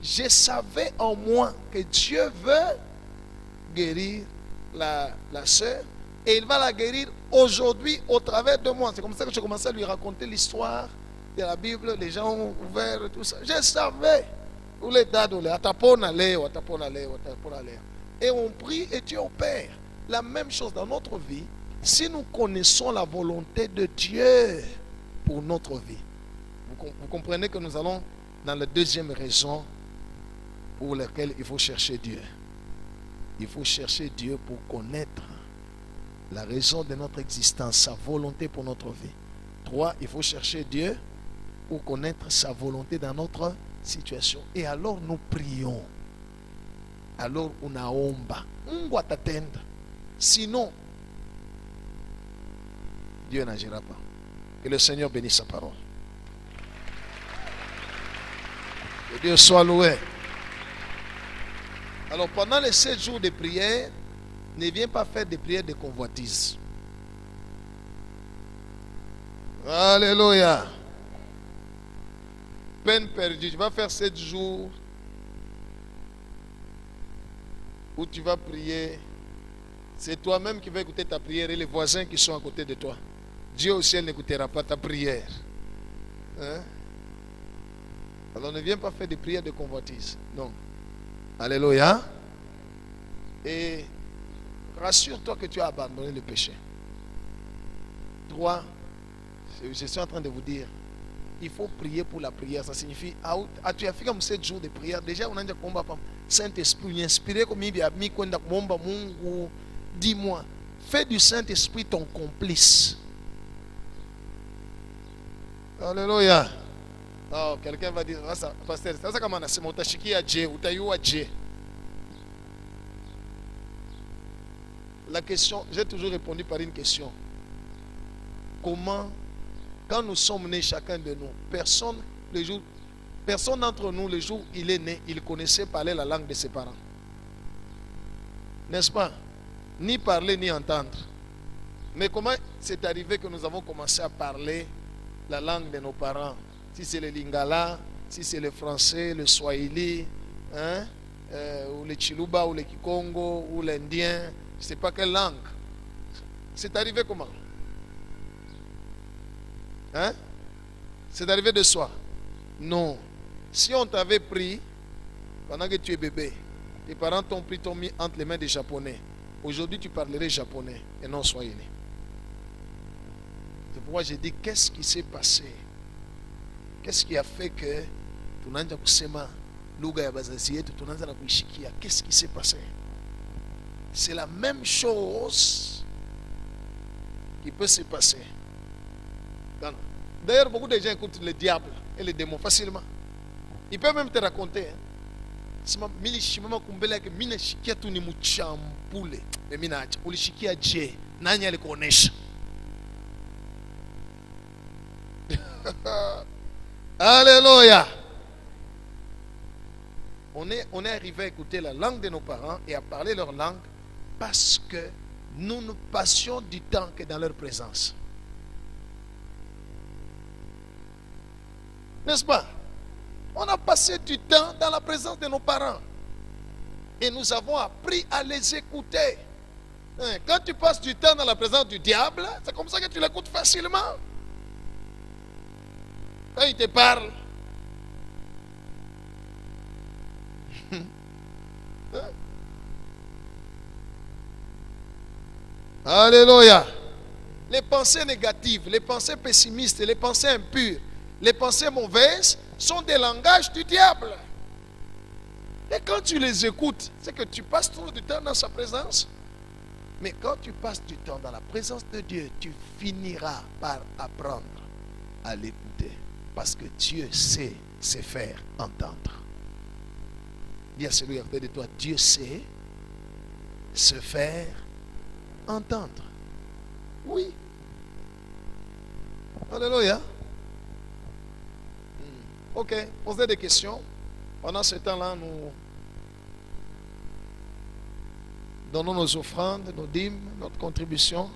je savais en moi que Dieu veut guérir la soeur et il va la guérir aujourd'hui au travers de moi. C'est comme ça que je commençais à lui raconter l'histoire de la Bible, les gens ont ouvert tout ça. Je savais. Et on prie et Dieu opère. La même chose dans notre vie, si nous connaissons la volonté de Dieu pour notre vie. Vous comprenez que nous allons dans la deuxième raison pour laquelle il faut chercher Dieu. Il faut chercher Dieu pour connaître la raison de notre existence, sa volonté pour notre vie. 3, il faut chercher Dieu pour connaître sa volonté dans notre situation. Et alors nous prions. Alors on a omba. On doit t'attendre. Sinon, Dieu n'agira pas. Que le Seigneur bénisse sa parole. Que Dieu soit loué. Alors pendant les 7 jours de prière, ne viens pas faire des prières de convoitise. Alléluia. Peine perdue. Tu vas faire 7 jours où tu vas prier. C'est toi-même qui vas écouter ta prière et les voisins qui sont à côté de toi. Dieu au ciel n'écoutera pas ta prière. Hein? Alors ne viens pas faire des prières de convoitise. Non. Alléluia. Et rassure-toi que tu as abandonné le péché. 3, je suis en train de vous dire, il faut prier pour la prière. Ça signifie, tu as fait comme 7 jours de prière. Déjà, on a dit combat par Saint-Esprit, inspiré comme il y a mis quand on dis-moi, fais du Saint-Esprit ton complice. Alléluia. Oh, quelqu'un va dire, pasteur, c'est comment c'est mon tachiki à Dieu ou taillou à Dieu. La question, j'ai toujours répondu par une question. Comment, quand nous sommes nés, chacun de nous, personne d'entre nous, le jour où il est né, il connaissait parler la langue de ses parents. N'est-ce pas? Ni parler, ni entendre. Mais comment c'est arrivé que nous avons commencé à parler la langue de nos parents? Si c'est le lingala, si c'est le français, le swahili, hein, ou le chiluba, ou le kikongo, ou l'indien, je ne sais pas quelle langue. C'est arrivé comment? Hein? C'est arrivé de soi? Non. Si on t'avait pris, pendant que tu es bébé, tes parents t'ont pris, t'ont mis entre les mains des Japonais. Aujourd'hui, tu parlerais japonais et non swahili. C'est pourquoi j'ai dit, qu'est-ce qui s'est passé? Qu'est-ce qui a fait que tunaanza kusema lugha ya bazazi yetu, tunaanza na kuishikia? Qu'est-ce qui s'est passé? C'est la même chose qui peut se passer. D'ailleurs, beaucoup de gens écoutent le diable et les démons facilement. Ils peuvent même te raconter. Milishimama kumbele ke mina shikia tu ni mchampule. Mina acha. Ulishikia je? Nani alikuonesha? Alléluia. On est arrivé à écouter la langue de nos parents et à parler leur langue parce que nous ne passions du temps que dans leur présence. N'est-ce pas? On a passé du temps dans la présence de nos parents. Et nous avons appris à les écouter. Quand tu passes du temps dans la présence du diable, c'est comme ça que tu l'écoutes facilement. Quand il te parle, alléluia. Les pensées négatives, les pensées pessimistes, les pensées impures, les pensées mauvaises sont des langages du diable. Et quand tu les écoutes, c'est que tu passes trop de temps dans sa présence. Mais quand tu passes du temps dans la présence de Dieu, tu finiras par apprendre à l'écouter. Parce que Dieu sait se faire entendre. Dis à celui à côté de toi, Dieu sait se faire entendre. Oui. Alléluia. Ok, posez des questions. Pendant ce temps-là, nous donnons nos offrandes, nos dîmes, notre contribution.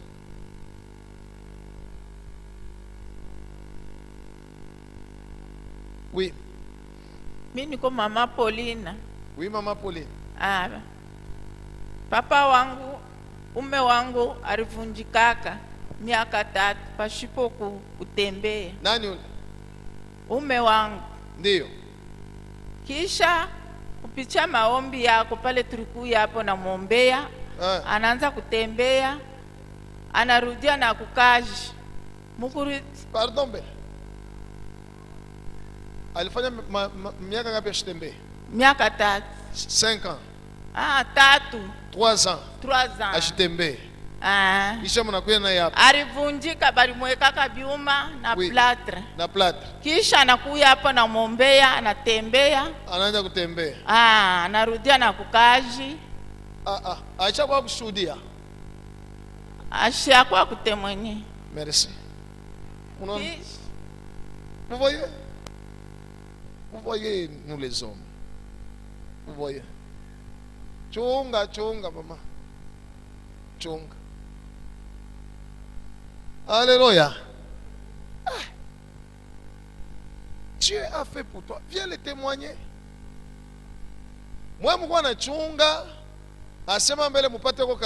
Oui. Mimi niko mama Pauline. Oui, maman Pauline. Papa wangu, ume wangu alivunjikaka miaka 3 pasipo kutembea. Nani ule? Ume wangu. Ndio. Kisha kupitia maombi yako pale tulikuwa hapo na muombea, anaanza kutembea, anarudia na kukaji. Pardon be. Alifanya miaka ngapi asitembee? Miaka 3. 5 ans. 3. 3 ans. 3 ans. Asitembee. Kisha mnakuya naye hapa. Alivunjika balimwekaka biuma na plâtre. Na plâtre. Kisha anakuya hapa na muombea, anatembea. Anaanza kutembea. Anarudia na kukaji. Acha kwa kushuhudia. Acha kwa kutemwenye. Merci. Vous voyez? Vous voyez, nous les hommes. Vous voyez? Chunga, chunga, maman. Chunga. Alléluia. Dieu a fait pour toi. Viens le témoigner. Moi, je suis chunga. Asema mbele mupate ko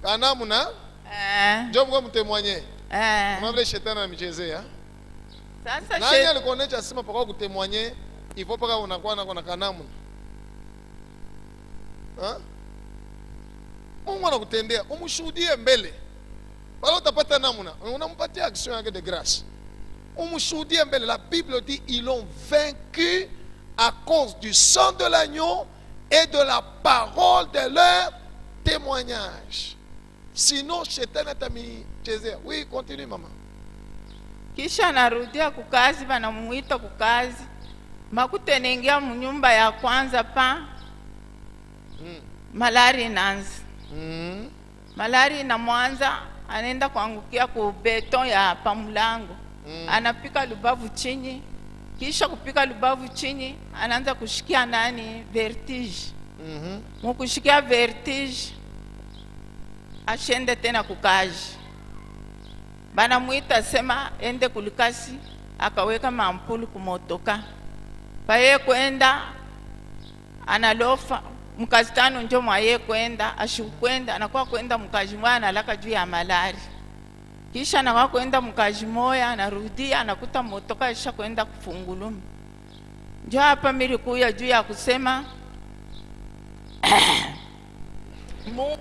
kanamu na. Ndio mko mtémoigner. Mwa shetani anamichezea. Sasa nani alikuonesha asema paka kutémoigner, il faut paka unakuwa na kanamu. Mungu anakutendea, umshuhudie mbele. Wala utapata namna, unampatia action yake de grâce. Umshuhudie mbele. La Bible dit ils l'ont vaincu à cause du sang de l'agneau et de la parole de leur témoignage. Sinon, shetani atamichezea. Oui, continue maman. Kisha anarudia kukazi, banamuita kukazi. Makute nengia munyumba ya kwanza pa. Malari inaanza. Malari na mwanza, anaenda kuangukia ku beton ya pamulango. Anapika lubavu chini. Kisha kupika lubavu chini, anaanza kushikia nani vertige. Mukushikia vertige, ashende tena kukaji. Banamuita sema ende kulikasi, akaweka mampulu kumotoka. Paye kwenda analofa mkazi tano njo mwaye kwenda ashukwenda anakuwa kwenda mkazi moya analaka juu ya malari. Kisha anakuwa kwenda mkazi moya anarudia anakuta motoka isha kwenda kufungulumi. Njo hapa miri kuya juu ya kusema Mungu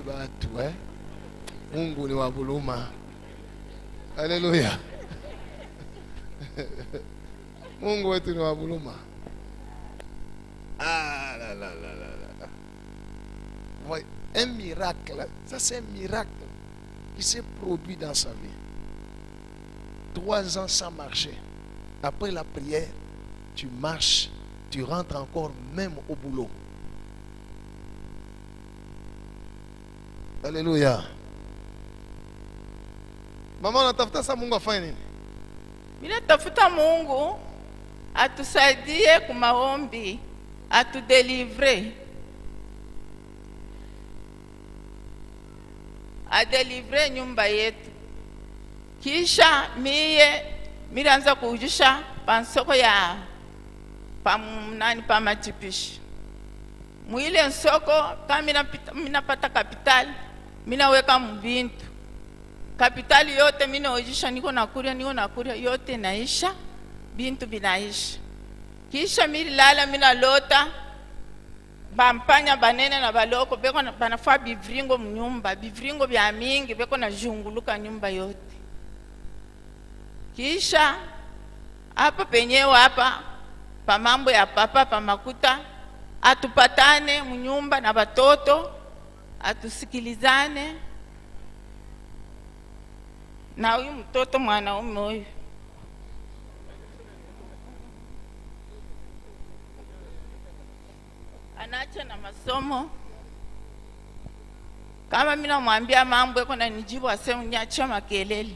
batu Mungu ni wa buluma. Haleluya. Mungu wetu ni wa buluma. Ah là là là là. Ouais, un miracle, ça c'est un miracle qui s'est produit dans sa vie. 3 ans sans marcher. Après la prière, tu marches, tu rentres encore même au boulot. Alléluia. Mama unatafuta sa Mungu afanye nini? Mimi natafuta Mungu atusaidie kumaombi, atudelivre. Adelivre nyumba yetu. Kisha miranza kuujisha pansoko ya pa matipishi. Mwile nsoko kama minapata kapitali, minaweka mbintu. Kapitali yote minaojisha niko nakuria yote naisha, bintu binaisha. Kisha milala minalota bampanya banene na baloko beko banafaa bivringo mnyumba, bivringo bya mingi beko na junguluka nyumba yote. Kisha hapa penyewe hapa pa mambo ya papa pa makuta atupatane mnyumba na batoto, atusikilizane na huyu mtoto mwanaume huyu. Anacha na masomo. Kama mimi namwambia mambo yako na nijibu aseme nyacha makelele.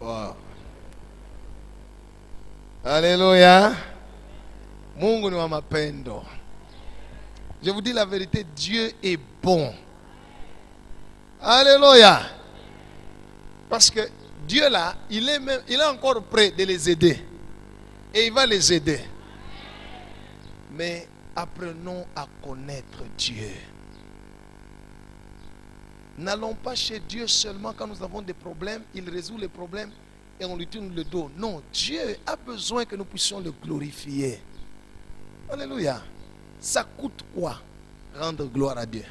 Wow. Alléluia. Mungu ni wa mapendo. Je vous dis la vérité, Dieu est bon. Alléluia. Parce que Dieu là, il est encore prêt de les aider. Et il va les aider. Mais apprenons à connaître Dieu. N'allons pas chez Dieu seulement quand nous avons des problèmes. Il résout les problèmes et on lui tourne le dos. Non, Dieu a besoin que nous puissions le glorifier. Alléluia. Ça coûte quoi rendre gloire à Dieu?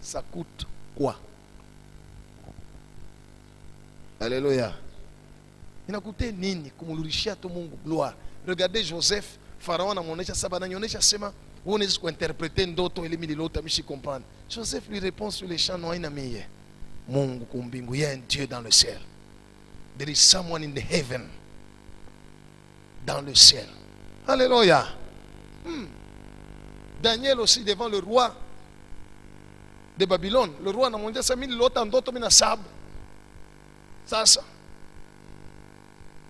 Ça coûte quoi? Alléluia. Il a coûté nini kumulurishia tu Mungu gloire. Regardez Joseph, Pharaon anamuonesha saba ananionyesha sema wewe unaweza kuinterpreter ndoto ile mililota mishi comprendre. Joseph lui répond sur les champs, noina miye. Mungu kumbingu, il y a un Dieu dans le ciel. There is someone in the heaven. Dans le ciel. Alléluia. Daniel aussi devant le roi de Babylone. Le roi n'a mondié 5000 l'autre en d'autres mina sab. Sasa.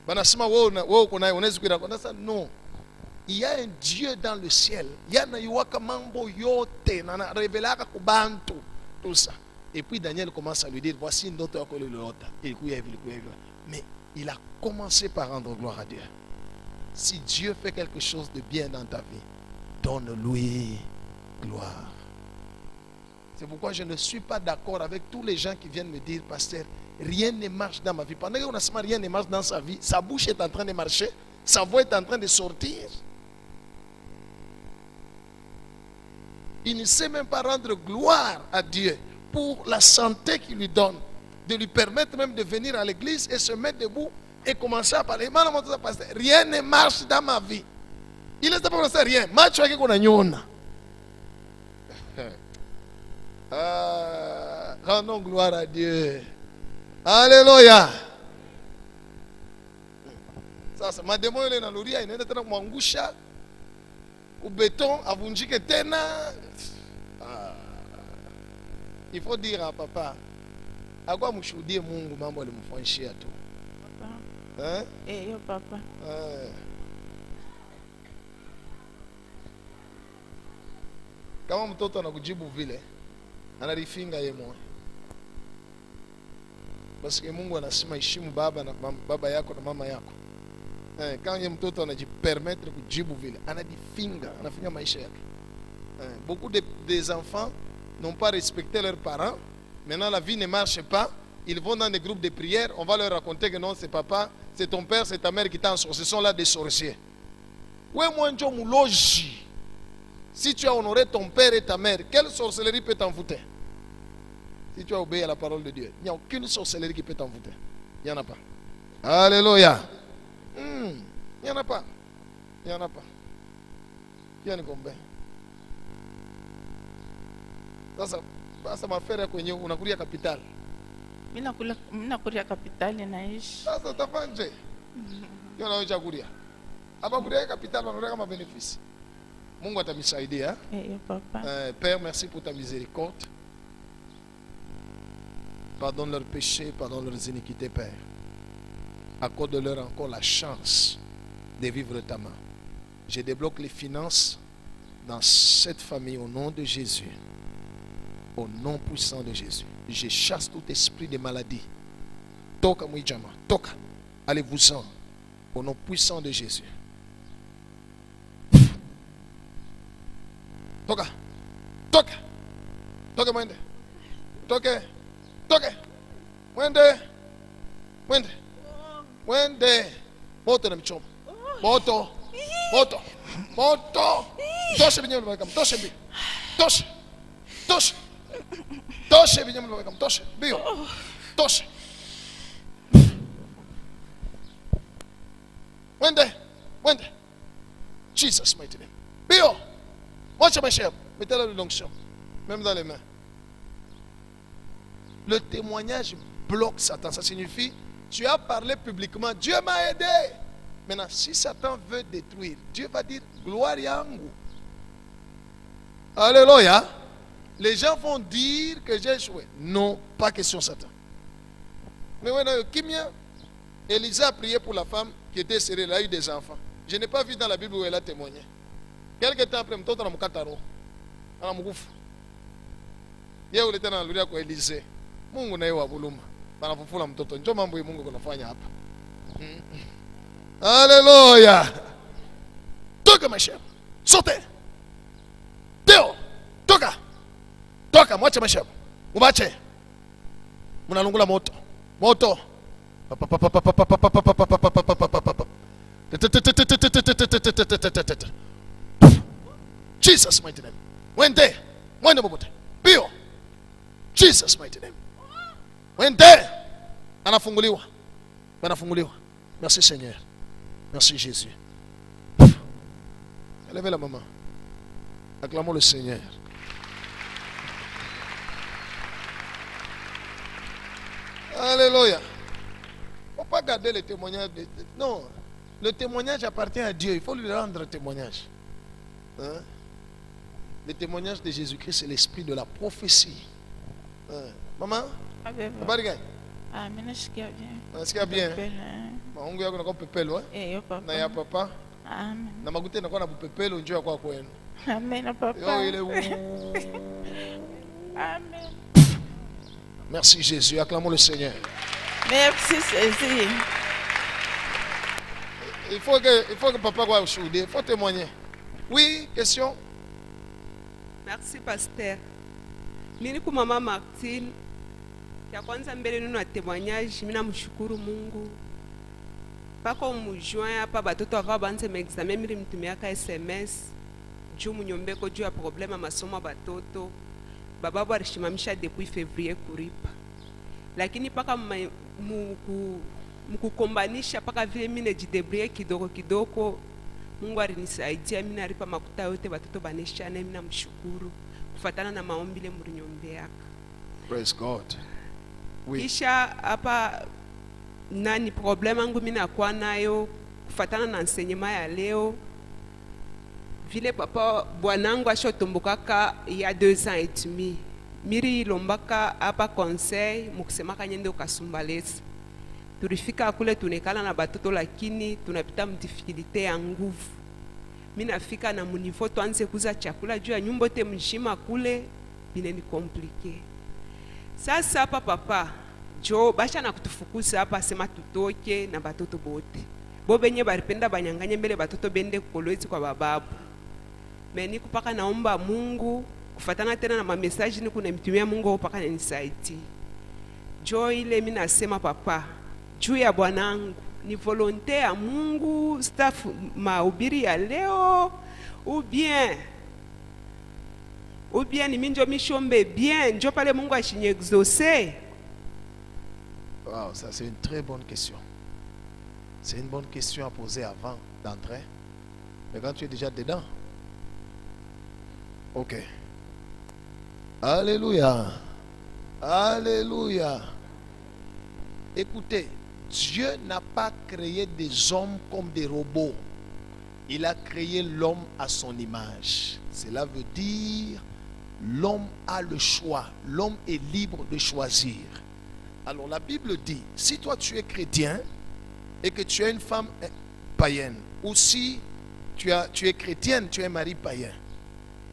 Banasema wewe kuna unaweza kuira ça non. Il y a un Dieu dans le ciel. Yana yuwaka mambo yote na revelaka kubantu tout ça. Et puis Daniel commence à lui dire voici une autre que le l'autre. Mais il a commencé par rendre gloire à Dieu. Si Dieu fait quelque chose de bien dans ta vie, donne-lui gloire. C'est pourquoi je ne suis pas d'accord avec tous les gens qui viennent me dire, pasteur, rien ne marche dans ma vie. Pendant qu'on a seulement rien ne marche dans sa vie, sa bouche est en train de marcher, sa voix est en train de sortir. Il ne sait même pas rendre gloire à Dieu pour la santé qu'il lui donne, de lui permettre même de venir à l'église et se mettre debout et commencer à parler. Rien ne marche dans ma vie. Il ne sait pas penser rien. Macho yake kuna nyona. Rendons gloire à Dieu. Alléluia. Sasa mademo ile na luria inaenda tena kumwangusha ubeton avunjike tena. Il faut dire à papa, à quoi mshuhudie Mungu mambo alimfanyishia tu. Papa. Hein? Yo papa. Kama mtoto anakujibu vile, analifinga yeye mwenyewe. Basi Mungu anasema heshimu baba yako na mama yako. Quand yeye mtoto anajipermettre kujibu vile, anafinga maisha yake. Beaucoup des enfants n'ont pas respecté leurs parents. Maintenant la vie ne marche pas. Ils vont dans des groupes de prière. On va leur raconter que non, c'est papa, c'est ton père, c'est ta mère qui t'en sorcier. Ce sont là des sorciers. Ouais, moi, je suis si tu as honoré ton père et ta mère, quelle sorcellerie peut t'envoûter? Si tu as obéi à la parole de Dieu, il n'y a aucune sorcellerie qui peut t'envoûter. Il n'y en a pas. Alléluia. Il n'y en a pas. Il n'y en a pas. Il y en a combien? Ça m'a fait kwenye unakulia capital. Mina kuria kapitali naishi. Sasa utafanje? Hiyo nayo chakulia. Hapa kulia capital wanakulia kama bénéfice. Mungu atamisaidia. Yo papa. Père, merci pour ta miséricorde. Pardonne leurs péchés, pardonne leurs iniquités, Père. Accorde-leur encore la chance de vivre ta main. Je débloque les finances dans cette famille au nom de Jésus. Au nom puissant de Jésus. Je chasse tout esprit de maladie. Toka mwijama. Toka. Allez-vous-en. Au nom puissant de Jésus. Toka. Toka. Toka mwende. Toke. Toke. Mwende. Mwende. Mwende. Moto na mchoma. Moto. Moto. Moto. Toshe binyama mweka. Toshe bi. Toshe. Toshe. Toshe binyama mweka. Toshe. Bio. Toshe. Mwende. Mwende. Jesus mighty name. Bio. Moche ma chère. Mettez-la de l'onction. Même dans les mains. Le témoignage bloque Satan. Ça signifie, tu as parlé publiquement, Dieu m'a aidé. Maintenant, si Satan veut détruire, Dieu va dire, gloire yangu. Alléluia. Les gens vont dire que j'ai échoué. Non, pas question Satan. Mais voilà, Kimia, Élisa a prié pour la femme qui était stérile, elle a eu des enfants. Je n'ai pas vu dans la Bible où elle a témoigné. Quelque temps après, mtoto anamkataro. Anamukufa. Yeye uleta na aluria kwa Elise. Mungu naye wa buluma. Banafufula mtoto. Njoo mambo ya Mungu kunafanya hapa. Alléluia. Toka maisha. Sote. Teo. Toka. Toka mwache maisha. Mubache. Mnalungula moto. Moto. Jesus mighty name. Wende. Mwende bobote. Bio. Jesus mighty name. Wende. Anafunguliwa. Anafunguliwa. Merci Seigneur. Merci Jésus. Levez la maman. Acclamons le Seigneur. Alléluia. Il ne faut pas garder le témoignage. Non. Le témoignage appartient à Dieu. Il faut lui rendre témoignage. Hein? Le témoignage de Jésus-Christ, c'est l'esprit de la prophétie. Hein? Maman? Habari gani? Mimi nasikia bien. Nasikia bien. Maungu yako nakuwa pepelo Yo papa. na ya papa. Amen. Na magute nakuwa na pepelo njoo kwa kwenu. Amen papa. Yo ile Amen. Merci Jésus, acclamons le Seigneur. Merci Jésus. Il faut que papa soit ushuhudie, il faut témoigner. Oui, question. Merci pasteur. Mimi kwa mama Martine, ya kwanza mbele nino témoignage, mimi namshukuru Mungu. Pako mujuin hapa batoto akao banze examen mimi mtumiaka SMS. Juu munyombeko juu ya problema masomo batoto. Baba alishimamisha depuis février kuripa. Lakini paka mkukombanisha paka vile mimi nejidebrie kidogo kidogo. Mungu alinisaidia mimi nalipa makuta yote batoto banesha na mimi namshukuru kufuatana na maombi ile mlinyombeaka. Praise God. Oui. Kisha hapa nani problema yangu mimi nakuwa nayo kufuatana na enseignement ya leo. Vile papa bwanangu ashotombokaka il y a 2 ans et demi. miri lombaka hapa conseil mukusemaka nyende ukasumbalesa. Tulifika kule tunekala na batoto lakini tunapita mdifikilite ya nguvu. Mimi nafika na munivo tuanze kuza chakula juu ya nyumba te mshima kule bineni komplike. Sasa hapa papa jo basha na kutufukuza hapa sema tutoke na batoto bote. Bo benye baripenda banyanganye mbele batoto bende kolwezi kwa bababu. Meni kupaka naomba Mungu kufatana tena na mamesaji ni kunemtumia Mungu upaka nisaidie. Jo ile mimi nasema papa juu ya bwanangu ni volonté ya Mungu staff mahubiri ya leo ou bien ni minjo mishombe bien njo pale Mungu ashinye exaucer. Wow, ça c'est une très bonne question. C'est une bonne question à poser avant d'entrer. Mais quand tu es déjà dedans. Ok. Alléluia. Alléluia. Écoutez, Dieu n'a pas créé des hommes comme des robots. Il a créé l'homme à son image. Cela veut dire l'homme a le choix. L'homme est libre de choisir. Alors la Bible dit, si toi tu es chrétien et que tu es une femme païenne, ou si tu es chrétienne, tu es mari païen,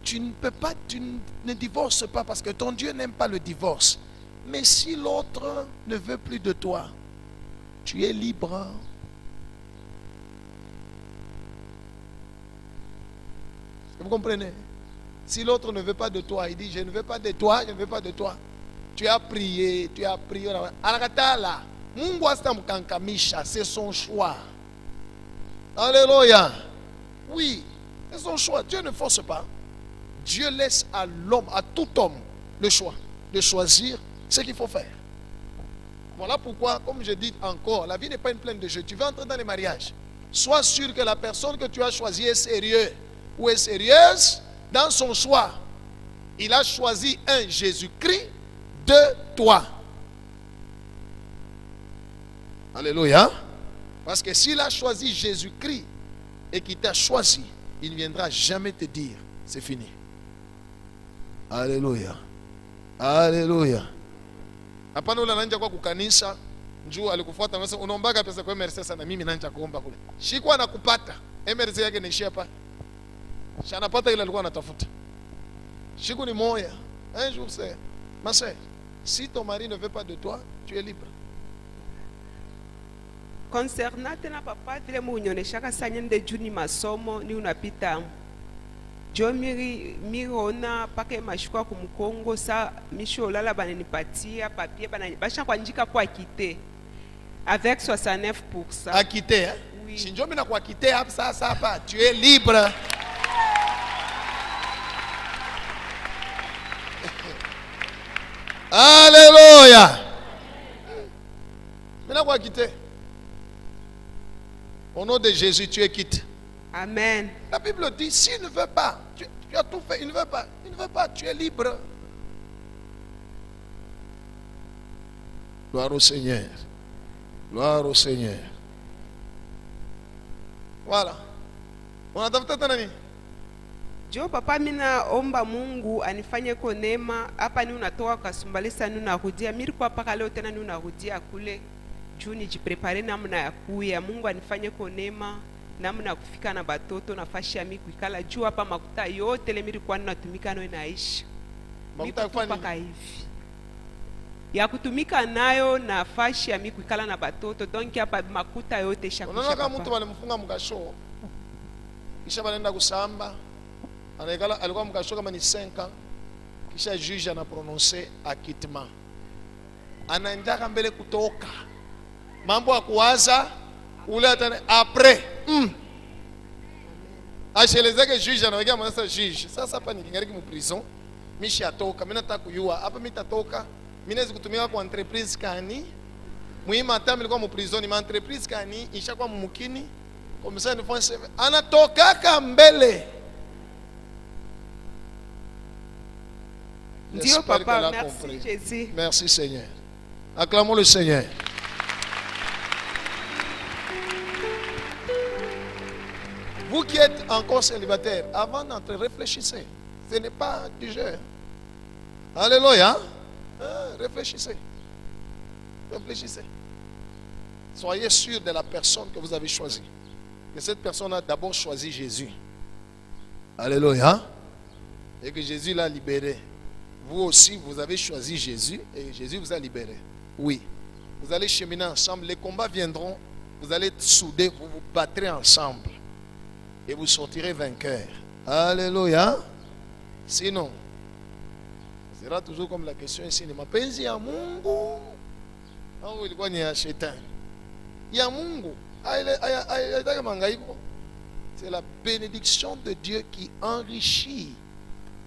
tu ne peux pas, tu ne divorces pas parce que ton Dieu n'aime pas le divorce. Mais si l'autre ne veut plus de toi, tu es libre. Vous comprenez? Si l'autre ne veut pas de toi, il dit je ne veux pas de toi, je ne veux pas de toi. Tu as prié, tu as prié. Mungu astamkankamisha, c'est son choix. Alléluia. Oui, c'est son choix. Dieu ne force pas. Dieu laisse à l'homme, à tout homme, le choix de choisir ce qu'il faut faire. Voilà pourquoi, comme je dis encore, la vie n'est pas une plaine de jeu. Tu veux entrer dans les mariages. Sois sûr que la personne que tu as choisie est sérieuse ou est sérieuse dans son choix. Il a choisi un Jésus-Christ de toi. Alléluia. Parce que s'il a choisi Jésus-Christ et qu'il t'a choisi, il ne viendra jamais te dire c'est fini. Alléluia. Alléluia. Hapana ule ananja kwa kukanisa njoo alikufuata unasema unaombaga pesa kwa Mercedes na mimi nanja kuomba kule. Shikwa anakupata. Mercedes yake inaishia hapa. Shanapata ile alikuwa anatafuta. Shiku ni moya. Un jour c'est ma sœur, si ton mari ne veut pas de toi, tu es libre. Concernant tena papa vile munyoneshaka sanyende juni masomo ni unapita jo miriona pake mashukwa kumukongo sa misho lala bananipatia papier basha kuandika kwa quitter avec 69%. À quitter, hein? Oui. Si njomi na kwa quitter hapa sasa hapa, tu es libre. Alléluia. Maintenant quoi quitter? Au nom de Jésus, tu es quitte. Amen. La Bible dit, s'il ne veut pas, tu as tout fait, il ne veut pas, tu es libre. Gloire au Seigneur. Gloire au Seigneur. Voilà. On a tafuta nani? Jo papa mina omba Mungu anifanye kwa neema hapa ni unatoka kasumbalisa ni unarudia miri kwa paka leo tena ni unarudia kule juu nijiprepare namna ya kuya Mungu anifanye kwa neema namna kufika na batoto na fashi ya miku ikala juu hapa makuta yote le miri kwa natumika nayo naishi Makuta kufanya paka hivi ya kutumika nayo na fashi ya miku ikala na batoto donc hapa makuta yote shakusha. Unaona kama mtu walimfunga mkasho kisha wanaenda kusamba anaikala alikuwa mkasho kama ni 5 ans kisha juge ana prononcer acquittement anaendaka mbele kutoka mambo ya kuwaza ule atane après ashelezeke juge anaweka mwanasa juge sasa hapa nikingariki mu prison mishi atoka mimi nataka kujua hapa mimi tatoka mimi naweza kutumika kwa entreprise kani muhimu hata nilikuwa mu prison ni entreprise kani ishakuwa mumukini comme ça une fois anatoka mbele. Dieu papa, merci Jésus. Merci Seigneur. Acclamons le Seigneur. Vous qui êtes encore célibataire, avant d'entrer, réfléchissez. Ce n'est pas du jeu. Alléluia. Réfléchissez. Réfléchissez. Soyez sûr de la personne que vous avez choisie. Que cette personne a d'abord choisi Jésus. Alléluia. Et que Jésus l'a libéré. Vous aussi, vous avez choisi Jésus et Jésus vous a libéré. Oui. Vous allez cheminer ensemble. Les combats viendront. Vous allez être soudés. Vous vous battrez ensemble. Et vous sortirez vainqueurs. Alléluia. Sinon, ce sera toujours comme la question ici. Mapenzi ya Mungu. Au ilikuwa ni ya shetani. Ya Mungu. C'est la bénédiction de Dieu qui enrichit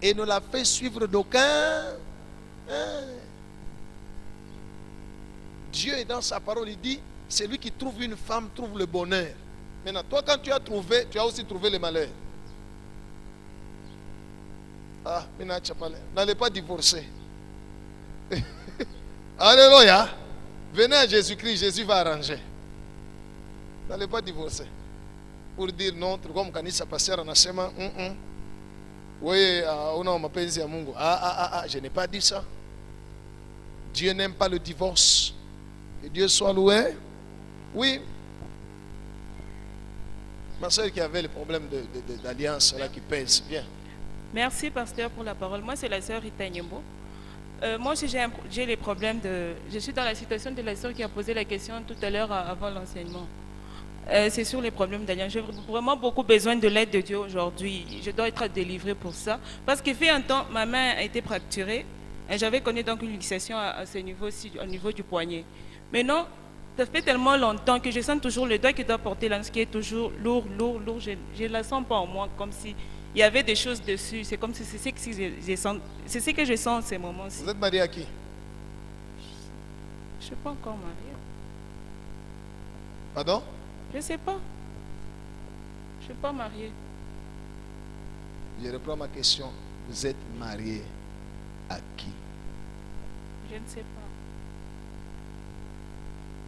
et ne la fait suivre d'aucun. Dieu est dans sa parole, il dit, celui qui trouve une femme trouve le bonheur. Maintenant, toi quand tu as trouvé, tu as aussi trouvé le malheur. Ah, n'allez pas divorcer. Alléluia. Venez à Jésus-Christ, Jésus va arranger. N'allez pas divorcer. Pour dire non, comme kanisa pasteur anasema, oui, una mapenzi ya Mungu. Je n'ai pas dit ça. Dieu n'aime pas le divorce. Que Dieu soit loué. Oui. Ma soeur qui avait le problème d'alliance, là qui pèse. Bien. Merci, pasteur, pour la parole. Moi, c'est la sœur Rita Nyembo. Moi aussi, j'ai les problèmes de... Je suis dans la situation de la sœur qui a posé la question tout à l'heure avant l'enseignement. C'est sur les problèmes d'alliance. J'ai vraiment beaucoup besoin de l'aide de Dieu aujourd'hui. Je dois être délivrée pour ça. Parce qu'il fait un temps, ma main a été fracturée. Et j'avais connu donc une luxation à ce niveau-ci, au niveau du poignet. Mais non, ça fait tellement longtemps que je sens toujours le doigt qui doit porter là, ce qui est toujours lourd. Je ne la sens pas en moi, comme si il y avait des choses dessus. C'est comme si c'est ce que je sens en ces moments-ci. Vous êtes marié à qui? Je ne suis pas encore mariée. Pardon? Je ne sais pas. Je ne suis pas mariée. Je reprends ma question. Vous êtes marié à qui? Je ne sais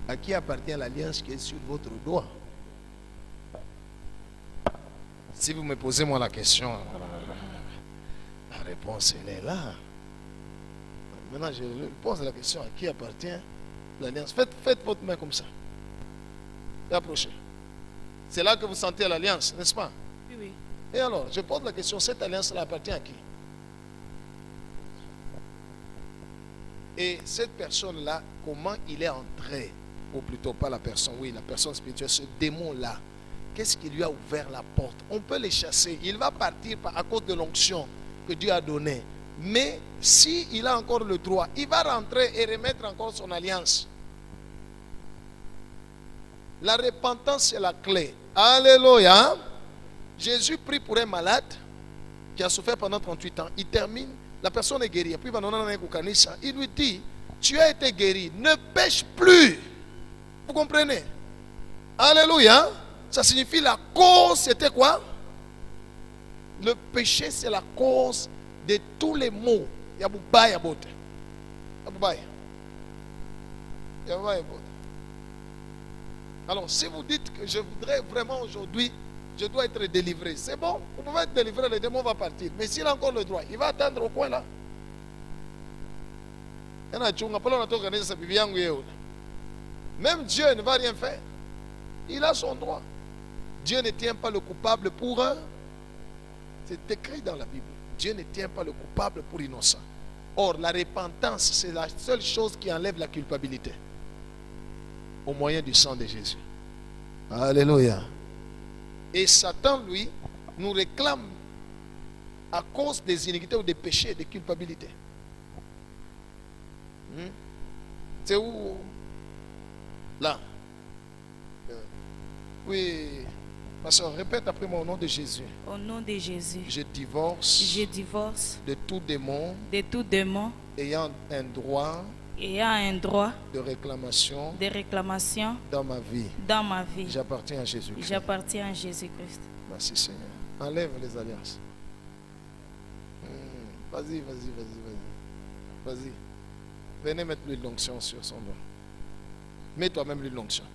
pas. À qui appartient l'alliance qui est sur votre doigt? Si vous me posez moi la question, la réponse elle est là. Maintenant je pose la question, à qui appartient l'alliance? Faites votre main comme ça. Et approchez. C'est là que vous sentez l'alliance, n'est-ce pas? Oui, oui. Et alors, je pose la question, cette alliance-là appartient à qui? Et cette personne-là, comment il est entré? Ou plutôt pas la personne, oui, la personne spirituelle, ce démon-là, qu'est-ce qui lui a ouvert la porte? On peut les chasser. Il va partir à cause de l'onction que Dieu a donnée. Mais s'il a encore le droit, il va rentrer et remettre encore son alliance. La repentance, c'est la clé. Alléluia. Jésus prie pour un malade qui a souffert pendant 38 ans. Il termine, la personne est guérie. Puis il lui dit, tu as été guéri, ne pêche plus. Vous comprenez? Alléluia. Ça signifie la cause, c'était quoi? Le péché, c'est la cause de tous les maux. Alors, si vous dites que je voudrais vraiment aujourd'hui, je dois être délivré, c'est bon, vous pouvez être délivré, le démon va partir. Mais s'il a encore le droit, il va attendre au coin là. Même Dieu ne va rien faire. Il a son droit. Dieu ne tient pas le coupable pour un. C'est écrit dans la Bible. Dieu ne tient pas le coupable pour innocent. Or, la repentance, c'est la seule chose qui enlève la culpabilité. Au moyen du sang de Jésus. Alléluia. Et Satan, lui, nous réclame à cause des iniquités ou des péchés, des culpabilités. C'est où? Là. Oui. Ma soeur, répète après moi au nom de Jésus. Au nom de Jésus. Je divorce de tout démon ayant un droit de réclamation dans ma vie. J'appartiens à Jésus-Christ. Merci Seigneur. Enlève les alliances. Vas-y. Venez mettre l'huile d'onction sur son doigt. Mets toi-même l'huile d'onction.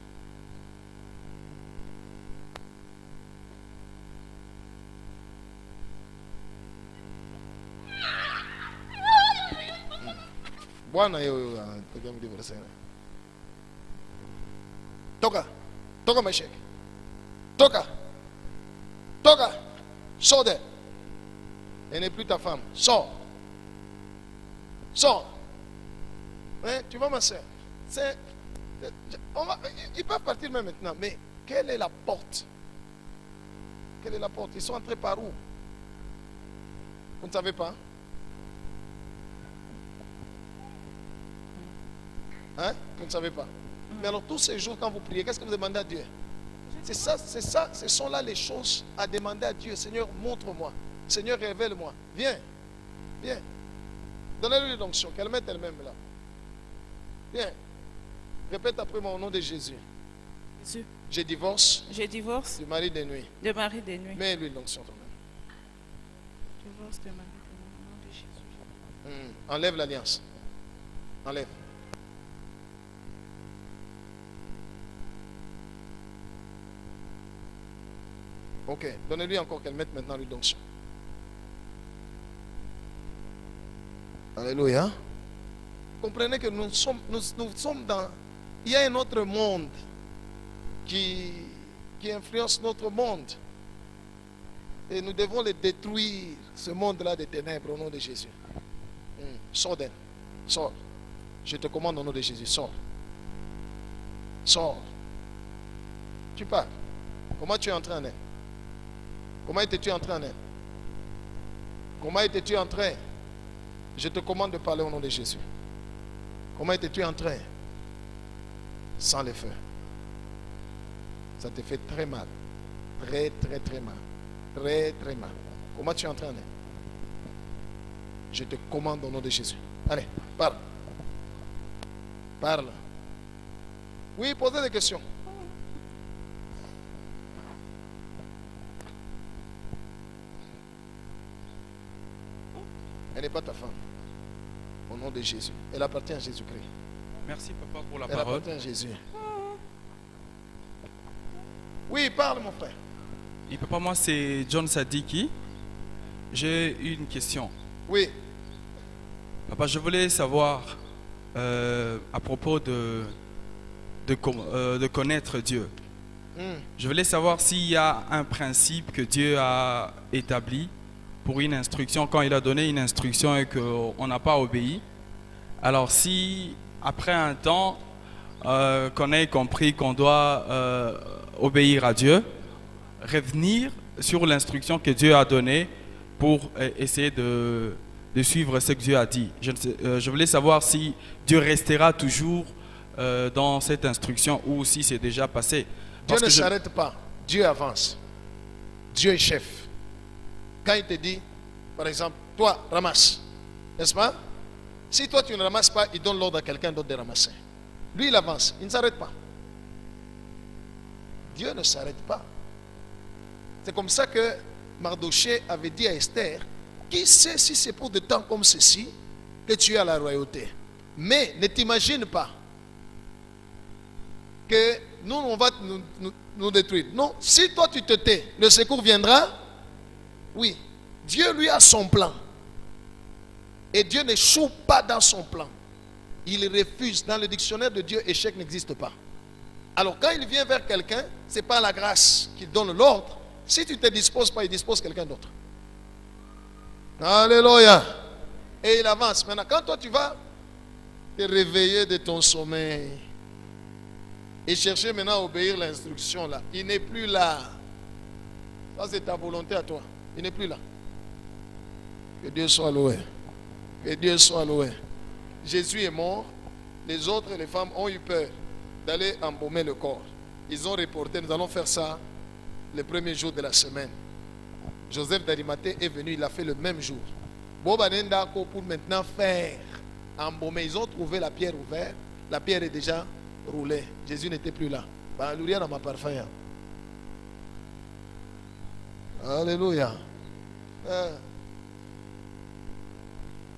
Bwana yo toka, toka Meshek, toka, toka, sors d'elle. Elle n'est plus ta femme, sors, sors. Hein, tu vois ma soeur, ils peuvent partir même maintenant, mais quelle est la porte? Quelle est la porte? Ils sont entrés par où? Vous ne savez pas? Hein? Vous ne savez pas? Mais alors tous ces jours quand vous priez, qu'est-ce que vous demandez à Dieu? C'est ça, ce sont là les choses à demander à Dieu. Seigneur, montre-moi. Seigneur, révèle-moi. Viens, viens. Donnez-lui l'onction, qu'elle mette elle-même là. Viens. Répète après moi au nom de Jésus. Jésus, Je divorce je divorce du mari des nuits. de mari des nuits. Mets-lui l'onction toi-même. Divorce de mari des nuits au nom de Jésus. Enlève l'alliance. Enlève. Ok, donnez-lui encore qu'elle mette maintenant lui l'onction. Alléluia. Comprenez que nous sommes dans... Il y a un autre monde qui influence notre monde. Et nous devons le détruire, ce monde-là des ténèbres, au nom de Jésus. Sors d'elle. Sors. Je te commande au nom de Jésus. Sors. Sors. Tu pars. Comment tu es entré en elle? Comment étais-tu entré en elle? Comment étais-tu entré? Je te commande de parler au nom de Jésus. Comment étais-tu entré? Sans le feu. Ça te fait très mal. Très, très, très mal. Très, très mal. Comment tu es entré en elle? Je te commande au nom de Jésus. Allez, parle. Parle. Oui, posez des questions. Elle n'est pas ta femme. Au nom de Jésus. Elle appartient à Jésus-Christ. Merci papa pour la Elle parole. appartient à Jésus. Oui, parle mon frère. Et papa, moi c'est John Sadiki. J'ai une question. Oui. Papa, je voulais savoir à propos de connaître Dieu. Je voulais savoir s'il y a un principe que Dieu a établi pour une instruction, quand il a donné une instruction et qu'on n'a pas obéi. Alors si après un temps qu'on ait compris qu'on doit obéir à Dieu, revenir sur l'instruction que Dieu a donnée pour essayer de suivre ce que Dieu a dit. Je voulais savoir si Dieu restera toujours dans cette instruction ou si c'est déjà passé. Dieu ne s'arrête pas. Dieu avance. Dieu est chef. Quand il te dit, par exemple, toi, ramasse. N'est-ce pas? Si toi, tu ne ramasses pas, il donne l'ordre à quelqu'un d'autre de ramasser. Lui, il avance. Il ne s'arrête pas. Dieu ne s'arrête pas. C'est comme ça que Mardoché avait dit à Esther, qui sait si c'est pour des temps comme ceci que tu es à la royauté. Mais ne t'imagine pas que nous, on va nous détruire. Non, si toi tu te tais, le secours viendra. Oui, Dieu lui a son plan. Et Dieu n'échoue pas dans son plan. Il refuse. Dans le dictionnaire de Dieu, échec n'existe pas. Alors quand il vient vers quelqu'un, ce n'est pas la grâce qu'il donne l'ordre. Si tu ne te disposes pas, il dispose quelqu'un d'autre. Alléluia. Et il avance. Maintenant, quand toi tu vas te réveiller de ton sommeil et chercher maintenant à obéir l'instruction là, il n'est plus là. Ça c'est ta volonté à toi. Il n'est plus là. Que Dieu soit loué. Que Dieu soit loué. Jésus est mort. Les autres, les femmes ont eu peur d'aller embaumer le corps. Ils ont reporté. Nous allons faire ça le premier jour de la semaine. Joseph d'Arimathée est venu. Il a fait le même jour. Bobanenda pour maintenant faire embaumer. Ils ont trouvé la pierre ouverte. La pierre est déjà roulée. Jésus n'était plus là. Alléluia dans ma parfum. Alléluia.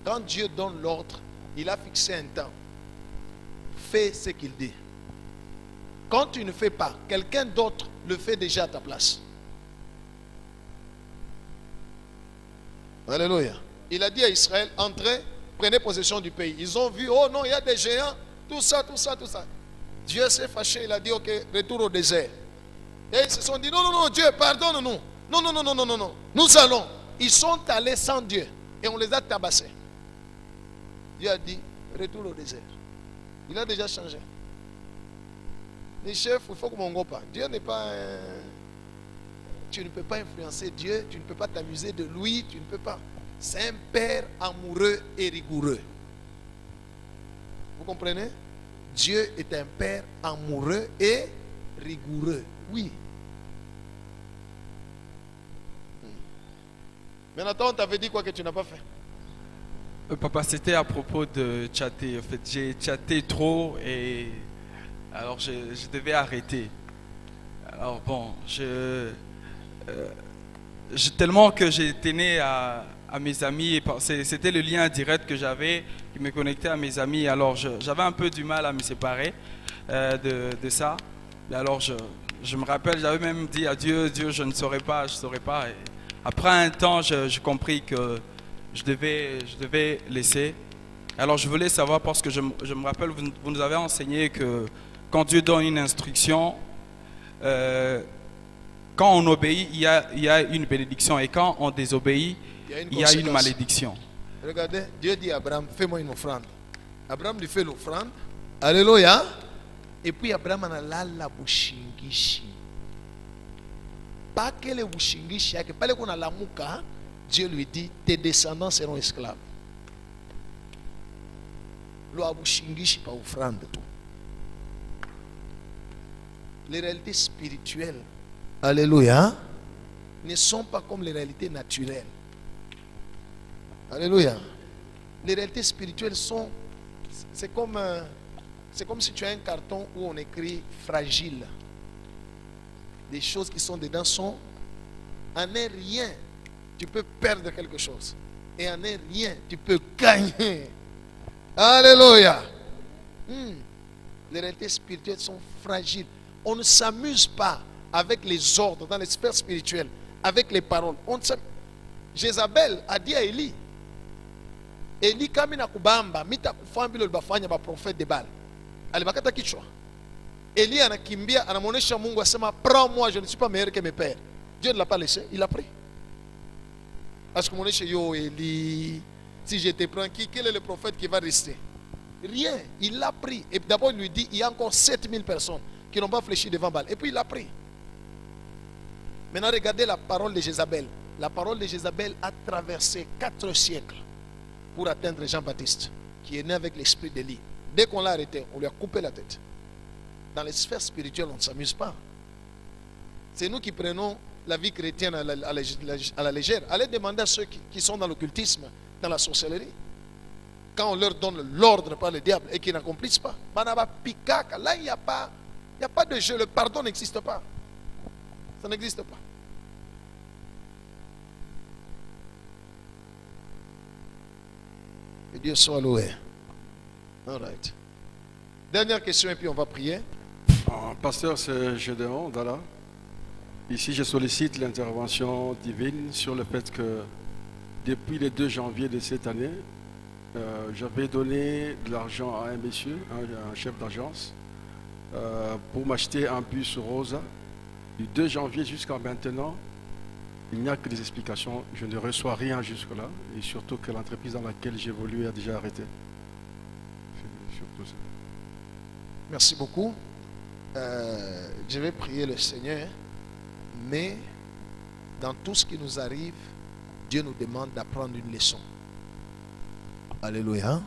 Quand Dieu donne l'ordre, il a fixé un temps. Fais ce qu'il dit. Quand tu ne fais pas, quelqu'un d'autre le fait déjà à ta place. Alléluia. Il a dit à Israël, entrez prenaient possession du pays. Ils ont vu, oh non, il y a des géants, tout ça, tout ça, tout ça. Dieu s'est fâché, il a dit, ok, retour au désert. Et ils se sont dit, non, non, non, Dieu, pardonne-nous. Non, non, non, non, non, non, non. Nous allons. Ils sont allés sans Dieu et on les a tabassés. Dieu a dit, retour au désert. Il a déjà changé. Les chefs, il faut que mon pas. Dieu n'est pas Tu ne peux pas influencer Dieu, tu ne peux pas t'amuser de lui, tu ne peux pas. C'est un père amoureux et rigoureux. Vous comprenez? Dieu est un père amoureux et rigoureux. Oui. Maintenant, on t'avait dit quoi que tu n'as pas fait? Papa, c'était à propos de chatter. En fait, j'ai chatté trop et alors je devais arrêter. Alors bon, tellement que j'ai tenu à mes amis, c'était le lien direct que j'avais qui me connectait à mes amis. Alors j'avais un peu du mal à me séparer de ça. Et alors je me rappelle, j'avais même dit à Dieu, je ne saurais pas, Et après un temps, j'ai compris que je devais laisser. Alors je voulais savoir, parce que je me rappelle, vous nous avez enseigné que quand Dieu donne une instruction, quand on obéit, il y a une bénédiction, et quand on désobéit, il y a une malédiction. Regardez, Dieu dit à Abraham, fais-moi une offrande. Abraham lui fait l'offrande. Alléluia. Et puis Abraham en a la bushingishi. Pas que le bushingishi, pas qu'on a la mouka. Dieu lui dit, tes descendants seront esclaves. Le bushingishi pas offrande tout. Les réalités spirituelles, alléluia, ne sont pas comme les réalités naturelles. Alléluia. Les réalités spirituelles sont, c'est comme si tu as un carton où on écrit fragile. Les choses qui sont dedans sont, en un rien, tu peux perdre quelque chose. Et en un rien, tu peux gagner. Alléluia. Les réalités spirituelles sont fragiles. On ne s'amuse pas avec les ordres dans les sphères spirituelles, avec les paroles. Jézabel a dit à Élie, Élie kamina kubamba mita kufambi lo bafanya ba prophète de Baal. Alibakata kichwa. Élie anakimbia anamuonesha Mungu asema prends-moi, je ne suis pas meilleur que mes pères. Dieu ne l'a pas laissé, il a pris. Parce que mon yo Élie, si je te prends, quel est le prophète qui va rester? Rien, il l'a pris. Et d'abord il lui dit, il y a encore 7000 personnes qui n'ont pas fléchi devant Baal. Et puis il l'a pris. Maintenant regardez la parole de Jézabel. La parole de Jézabel a traversé 4 siècles pour atteindre Jean-Baptiste, qui est né avec l'esprit d'Élie. Dès qu'on l'a arrêté, on lui a coupé la tête. Dans les sphères spirituelles, on ne s'amuse pas. C'est nous qui prenons la vie chrétienne à la légère. Allez demander à ceux qui sont dans l'occultisme, dans la sorcellerie. Quand on leur donne l'ordre par le diable et qu'ils n'accomplissent pas. Là, il n'y a pas de jeu. Le pardon n'existe pas. Ça n'existe pas. Que Dieu soit loué. All right. Dernière question et puis on va prier. Pasteur, c'est Gédéon Dalla. Ici, je sollicite l'intervention divine sur le fait que depuis le 2 janvier de cette année, j'avais donné de l'argent à un monsieur, un chef d'agence, pour m'acheter un bus Rosa. Du 2 janvier jusqu'à maintenant, il n'y a que des explications. Je ne reçois rien jusque-là. Et surtout que l'entreprise dans laquelle j'évolue a déjà arrêté. Surtout ça. Merci beaucoup. Je vais prier le Seigneur. Mais dans tout ce qui nous arrive, Dieu nous demande d'apprendre une leçon. Alléluia.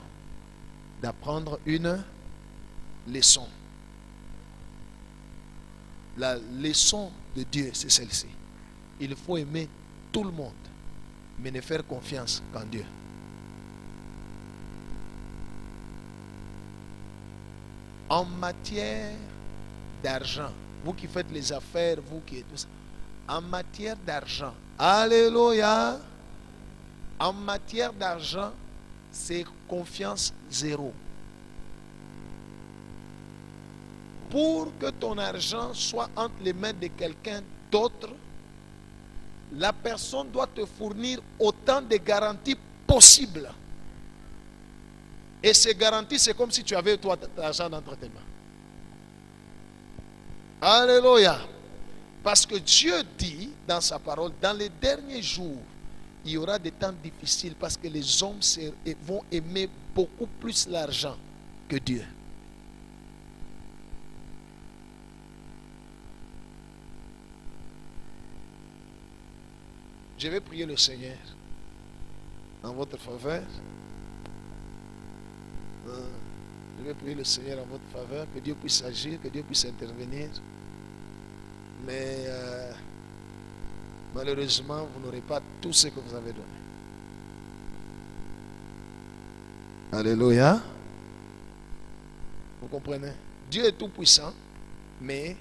D'apprendre une leçon. La leçon de Dieu, c'est celle-ci. Il faut aimer tout le monde, mais ne faire confiance qu'en Dieu. En matière d'argent, vous qui faites les affaires, vous qui êtes tout ça, en matière d'argent, alléluia, en matière d'argent, c'est confiance zéro. Pour que ton argent soit entre les mains de quelqu'un d'autre, la personne doit te fournir autant de garanties possibles. Et c'est garanti, c'est comme si tu avais toi l'argent entre tes mains. Alléluia. Parce que Dieu dit dans sa parole, dans les derniers jours, il y aura des temps difficiles parce que les hommes vont aimer beaucoup plus l'argent que Dieu. Je vais prier le Seigneur en votre faveur. Je vais prier le Seigneur en votre faveur, que Dieu puisse agir, que Dieu puisse intervenir. Mais malheureusement, vous n'aurez pas tout ce que vous avez donné. Alléluia. Vous comprenez? Dieu est tout puissant, mais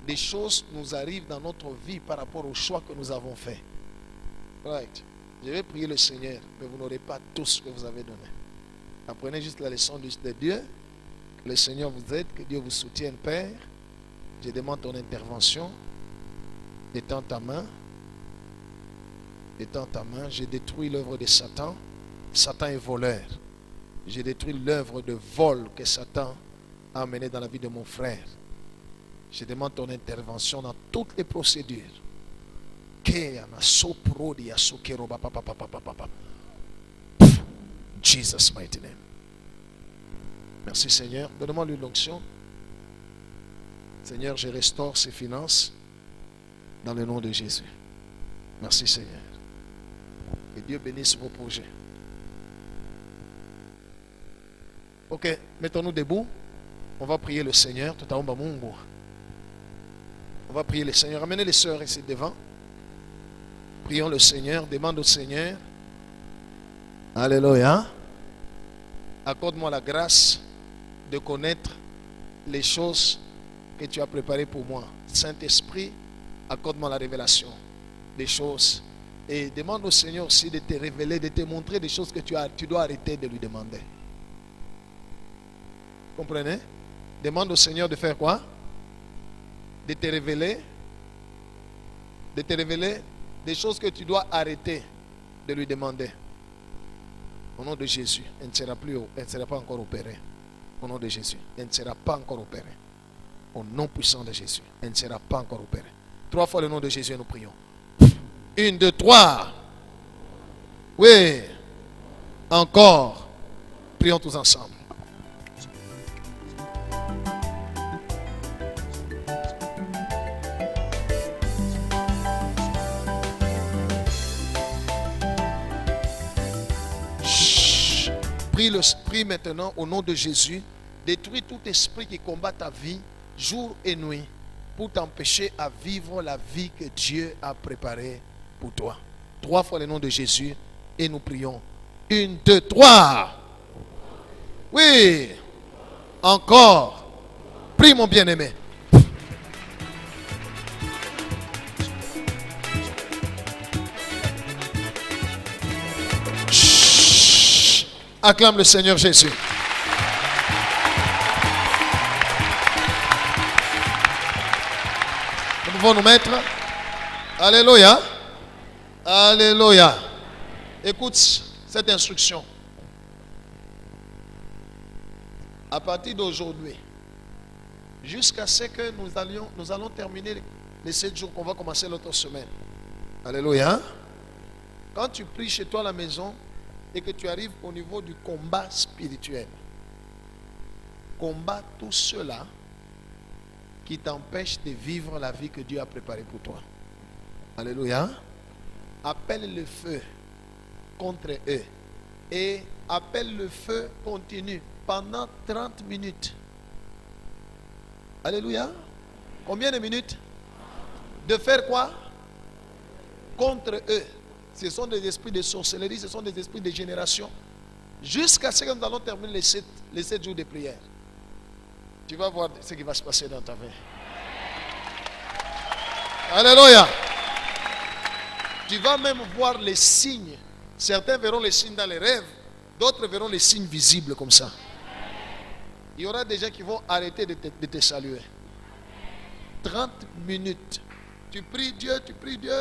des choses nous arrivent dans notre vie par rapport au choix que nous avons fait. Right. Je vais prier le Seigneur, mais vous n'aurez pas tout ce que vous avez donné. Apprenez juste la leçon de Dieu. Que le Seigneur vous aide, que Dieu vous soutienne, Père. Je demande ton intervention. Étends ta main. Étends ta main. J'ai détruit l'œuvre de Satan. Satan est voleur. J'ai détruit l'œuvre de vol que Satan a amené dans la vie de mon frère. Je demande ton intervention dans toutes les procédures. Jesus mighty name. Merci Seigneur. Donne-moi l'onction. Seigneur, je restaure ses finances dans le nom de Jésus. Merci Seigneur. Que Dieu bénisse vos projets. Ok, mettons-nous debout. On va prier le Seigneur. On va prier le Seigneur. Amenez les sœurs ici devant. Prions le Seigneur. Demande au Seigneur. Alléluia. Accorde-moi la grâce de connaître les choses que tu as préparées pour moi. Saint-Esprit, accorde-moi la révélation des choses. Et demande au Seigneur aussi de te révéler, de te montrer des choses que tu dois arrêter de lui demander. Comprenez? Demande au Seigneur de faire quoi? De te révéler des choses que tu dois arrêter de lui demander. Au nom de Jésus, elle ne sera pas encore opérée. Au nom de Jésus, elle ne sera pas encore opérée. Au nom puissant de Jésus, elle ne sera pas encore opérée. 3 fois le nom de Jésus, nous prions. 1, 2, 3. Oui. Encore. Prions tous ensemble. Prie maintenant au nom de Jésus. Détruis tout esprit qui combat ta vie jour et nuit pour t'empêcher à vivre la vie que Dieu a préparée pour toi. 3 fois le nom de Jésus et nous prions. 1, 2, 3. Oui. Encore. Prie mon bien-aimé. Acclame le Seigneur Jésus. Nous pouvons nous mettre. Alléluia. Alléluia. Écoute cette instruction. À partir d'aujourd'hui, jusqu'à ce que nous allons terminer les 7 jours qu'on va commencer l'autre semaine. Alléluia. Quand tu pries chez toi à la maison, et que tu arrives au niveau du combat spirituel. Combat tout cela qui t'empêche de vivre la vie que Dieu a préparée pour toi. Alléluia. Appelle le feu contre eux. Et appelle le feu continu pendant 30 minutes. Alléluia. Combien de minutes? De faire quoi? Contre eux. Ce sont des esprits de sorcellerie, ce sont des esprits de génération. Jusqu'à ce que nous allons terminer les 7 jours de prière. Tu vas voir ce qui va se passer dans ta vie. Alléluia. Tu vas même voir les signes. Certains verront les signes dans les rêves. D'autres verront les signes visibles comme ça. Il y aura des gens qui vont arrêter de te saluer. 30 minutes. Tu pries Dieu,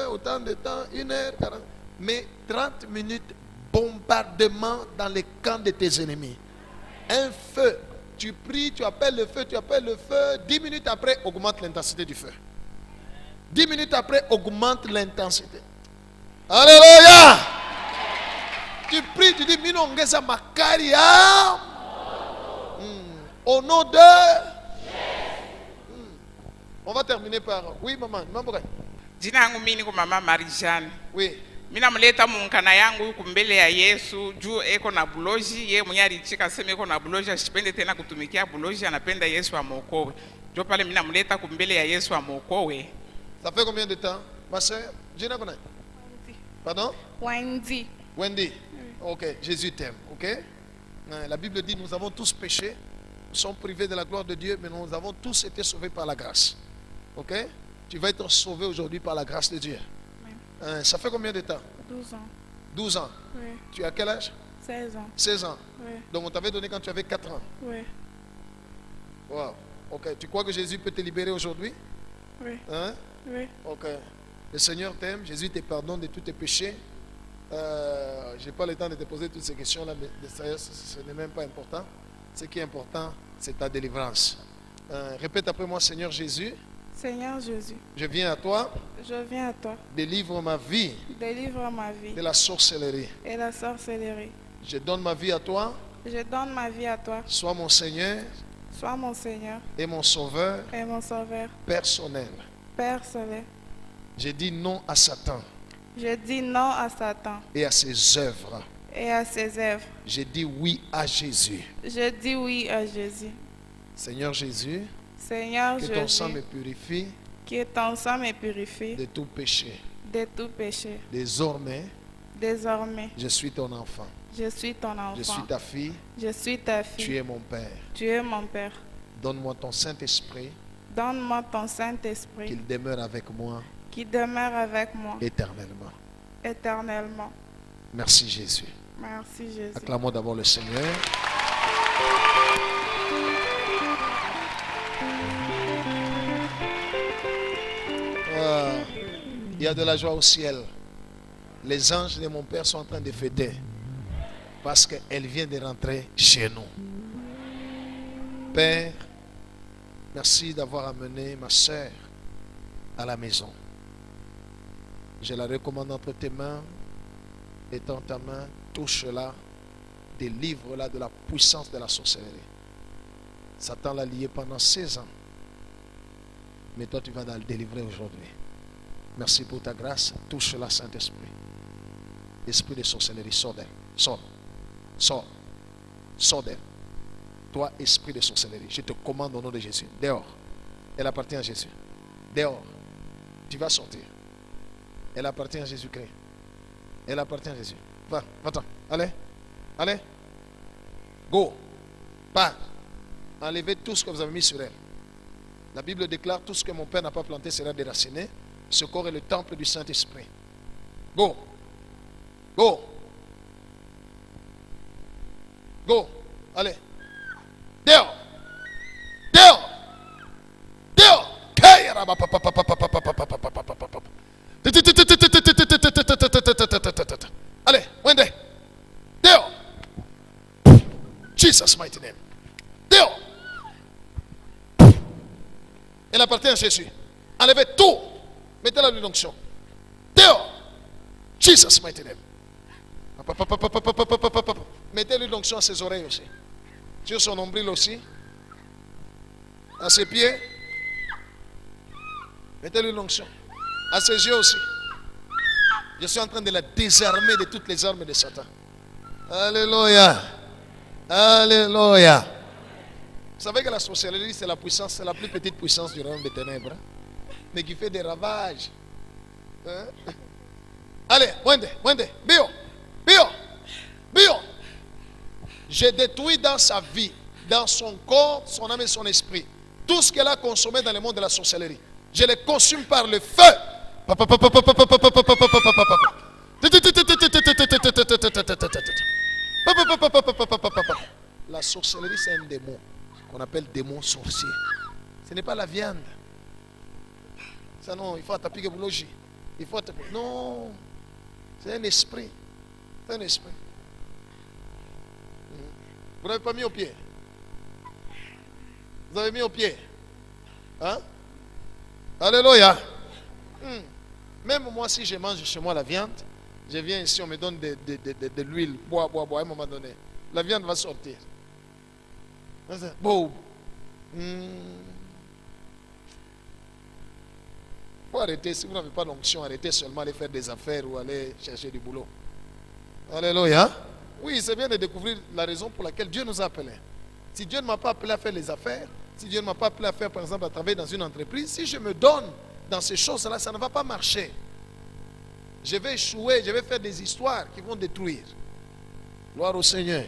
autant de temps, 1 heure, 40. Mais 30 minutes, bombardement dans les camps de tes ennemis. Un feu. Tu pries, tu appelles le feu, tu appelles le feu. 10 minutes après, augmente l'intensité du feu. 10 minutes après, augmente l'intensité. Alléluia. Tu pries, tu dis, Minongeza Makaria. Au nom de... On va terminer par... Oui, maman. Jina yangu mimi niko mama Marijane. Oui. Mina mleta munkana yangu huku mbele ya Yesu juu eko na buloji, ye mwenye alichika sema eko na buloji, asipende tena kutumikia buloji, anapenda Yesu amuokoe. Ndio pale mina mleta kumbele ya Yesu amuokoe. Ça fait combien de temps, ma soeur? Jina connaît? Pardon? Wendy. Wendy. Ok, Jésus t'aime. Ok? La Bible dit nous avons tous péché, nous sommes privés de la gloire de Dieu, mais nous avons tous été sauvés par la grâce. Ok? Tu vas être sauvé aujourd'hui par la grâce de Dieu. Ça fait combien de temps? 12 ans. 12 ans. Oui. Tu as quel âge? 16 ans. 16 ans. Oui. Donc on t'avait donné quand tu avais 4 ans. Oui. Wow. Ok. Tu crois que Jésus peut te libérer aujourd'hui? Oui. Hein? Oui. Ok. Le Seigneur t'aime. Jésus te pardonne de tous tes péchés. Je n'ai pas le temps de te poser toutes ces questions-là, mais ce n'est même pas important. Ce qui est important, c'est ta délivrance. Répète après moi, Seigneur Jésus. Seigneur Jésus, Je viens à toi. je viens à toi. Délivre ma vie Délivre ma vie de la sorcellerie. et la sorcellerie. Je donne ma vie à toi. Je donne ma vie à toi. Sois mon Seigneur Sois mon Seigneur et mon Sauveur et mon Sauveur personnel. Père Soleil. Je dis non à Satan Je dis non à Satan et à ses œuvres. et à ses œuvres. Je dis oui à Jésus. Je dis oui à Jésus. Seigneur Jésus, Seigneur que Jésus, ton sang me purifie que ton sang me purifie de tout péché. de tout péché. Désormais, Désormais, je suis ton enfant. je suis ton enfant. Je suis ta fille. Je suis ta fille. Tu es mon Père. Tu es mon Père. Donne-moi ton Saint-Esprit, Donne-moi ton Saint-Esprit qu'il demeure avec moi qui demeure avec moi éternellement. éternellement. Merci Jésus. Merci Jésus. Acclamons d'abord le Seigneur. Il y a de la joie au ciel. Les anges de mon Père sont en train de fêter parce qu'elle vient de rentrer chez nous. Père, merci d'avoir amené ma soeur à la maison. Je la recommande entre tes mains. Étends ta main, touche-la, délivre-la de la puissance de la sorcellerie. Satan l'a liée pendant 16 ans. Mais toi, tu vas la délivrer aujourd'hui. Merci pour ta grâce. Touche-la, Saint-Esprit. Esprit de sorcellerie, sors d'elle. Sors. Sors. Sors d'elle. Toi, esprit de sorcellerie, je te commande au nom de Jésus. Dehors. Elle appartient à Jésus. Dehors. Tu vas sortir. Elle appartient à Jésus-Christ. Elle appartient à Jésus. Va, va-t'en. Allez. Allez. Go. Pars. Enlevez tout ce que vous avez mis sur elle. La Bible déclare tout ce que mon Père n'a pas planté sera déraciné. Ce corps est le temple du Saint-Esprit. Go. Go. Go. Allez. Dehors. Dehors. Dehors. Allez, Wendy. Dehors. Jesus mighty name. Dehors. Elle appartient à Jésus. Enlevez tout. Mettez-la en onction. Dehors. Jesus mighty name. Mettez l'huile d'onction à ses oreilles aussi. Sur son nombril aussi. À ses pieds. Mettez l'huile d'onction. À ses yeux aussi. Je suis en train de la désarmer de toutes les armes de Satan. Alléluia. Alléluia. Vous savez que la sorcellerie, c'est la puissance, c'est la plus petite puissance du royaume des ténèbres. Mais qui fait des ravages. Hein? Allez, Wende, Bio, Bio, Bio. J'ai détruit dans sa vie, dans son corps, son âme et son esprit, tout ce qu'elle a consommé dans le monde de la sorcellerie. Je les consume par le feu. La sorcellerie, c'est un démon qu'on appelle démon sorcier. Ce n'est pas la viande. Ça non, il faut attaquer le logis. Il faut attaquer. Non, c'est un esprit. C'est un esprit. Vous n'avez pas mis au pied? Vous avez mis au pied? Hein? Alléluia. Même moi, si je mange chez moi la viande, je viens ici, on me donne de l'huile, bois, à un moment donné. La viande va sortir. Bon. Faut arrêter, si vous n'avez pas d'onction, arrêtez seulement aller faire des affaires ou aller chercher du boulot. Alléluia. Oui, c'est bien de découvrir la raison pour laquelle Dieu nous a appelés. Si Dieu ne m'a pas appelé à faire les affaires, si Dieu ne m'a pas appelé à faire, par exemple, à travailler dans une entreprise, si je me donne dans ces choses-là, ça ne va pas marcher. Je vais échouer, je vais faire des histoires qui vont détruire. Gloire au Seigneur.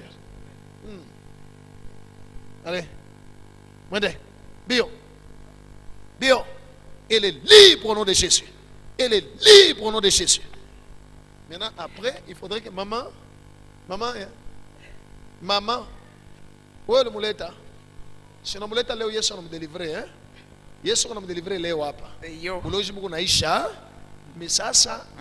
Allez. Mwende. Bio. Elle est libre au nom de Jésus. Elle est libre au nom de Jésus. Maintenant, après, il faudrait que maman, où est le mouleta? Si le mouleta, Léo, Yesu, on me délivrer, hein? Yesu, on me délivrer, Léo, apa. Uloji Mungu naisha, mais ça,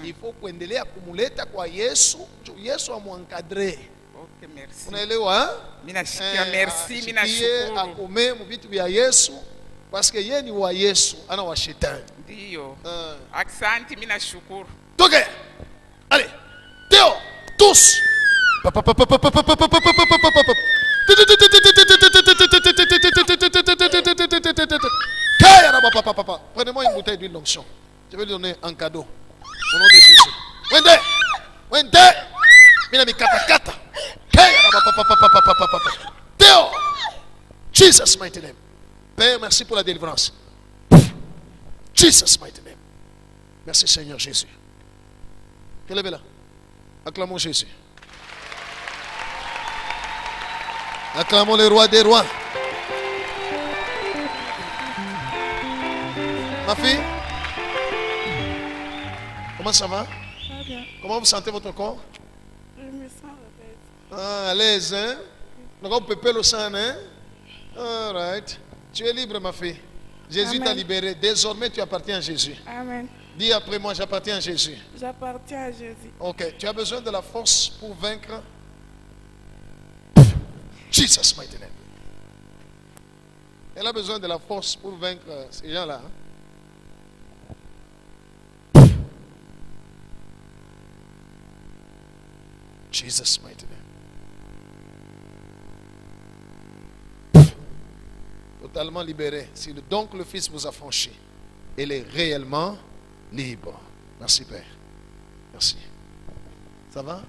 il faut kuendelea kumuleta kwa Yesu, Yesu amuencadrer. Ok, merci. Unaelewa, hein? Minashikia, merci, minashukuru. Akome mu vitu vya Yesu, parce que yeye ni wa Yesu, ana wa shetani. Ndio. Asante, minashukuru. Toke. Allez. Théo, tous. Prenez-moi une bouteille d'huile d'onction. Je vais lui donner un cadeau. Au nom de Jésus. Wende. Minami kata. Théo. Jesus mighty name. Père, merci pour la délivrance. Jesus mighty name. Merci Seigneur Jésus. Quelle est là? Acclamons Jésus. Acclamons le roi des rois. Ma fille, comment ça va? Très bien. Comment vous sentez votre corps? Je me sens à l'aise. À l'aise, hein? Donc on peut le sang, hein? All right. Tu es libre, ma fille. Jésus t'a libéré. Désormais, tu appartiens à Jésus. Amen. Dis après moi, j'appartiens à Jésus. J'appartiens à Jésus. Ok. Tu as besoin de la force pour vaincre. Jesus mighty name. Elle a besoin de la force pour vaincre ces gens-là. Jesus mighty name. Totalement libérée. Si donc le Fils vous a franchi, elle est réellement libre. Merci Père. Merci. Ça va?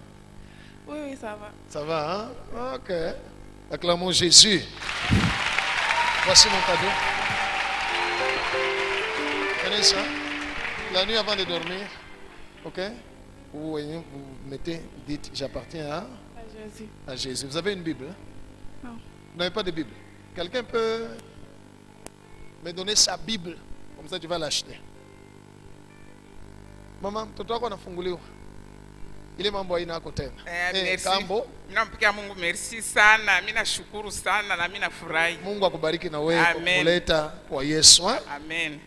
Oui, ça va. Ça va, hein? Ok. Acclamons Jésus. Voici mon cadeau. Prenez ça. La nuit avant de dormir. Ok? Vous mettez, dites, j'appartiens à Jésus. À Jésus. Vous avez une Bible? Non. Vous n'avez pas de Bible? Quelqu'un peut me donner sa Bible? Comme ça, tu vas l'acheter. Maman, toi, qu'on a funguliwa. Ile mambo haina yako tena. Merci. Kambo. Ninampigia Mungu merci sana. Mimi nashukuru sana na mimi nafurahi. Mungu akubariki na wewe kwa kuleta kwa Yesu. Amen.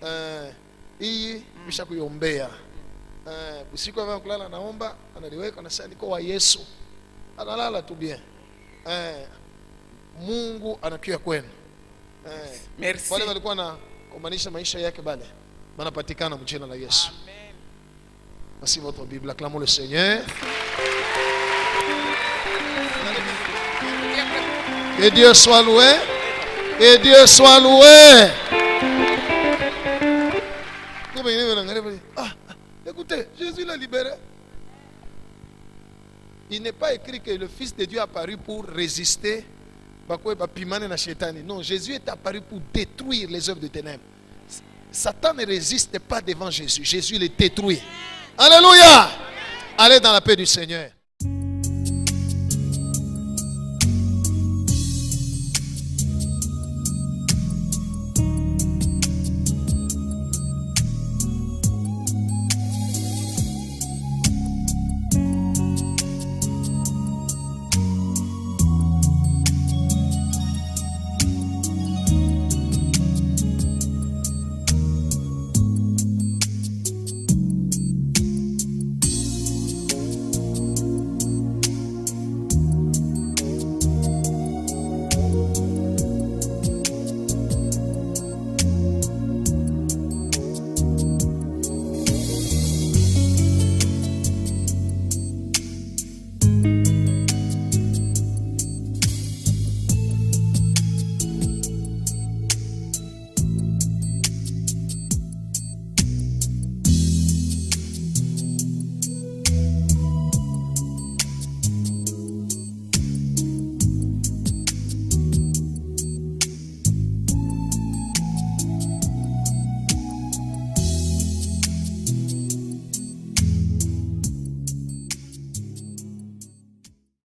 Hii bisha kuiombea. Usiku wa kulala naomba, analiweka na sasa niko wa Yesu. Analala tu bien. Mungu anakuja kwenu. Merci. Wale walikuwa na kumanisha maisha yake bale. Wanapatikana mjina la Yesu. Amen. Merci votre Bible. Acclamons le Seigneur. Que Dieu soit loué. Que Dieu soit loué. Écoutez, Jésus l'a libéré. Il n'est pas écrit que le Fils de Dieu est apparu pour résister. Non, Jésus est apparu pour détruire les œuvres de ténèbres. Satan ne résiste pas devant Jésus. Jésus les détruit. Alléluia. Allez dans la paix du Seigneur.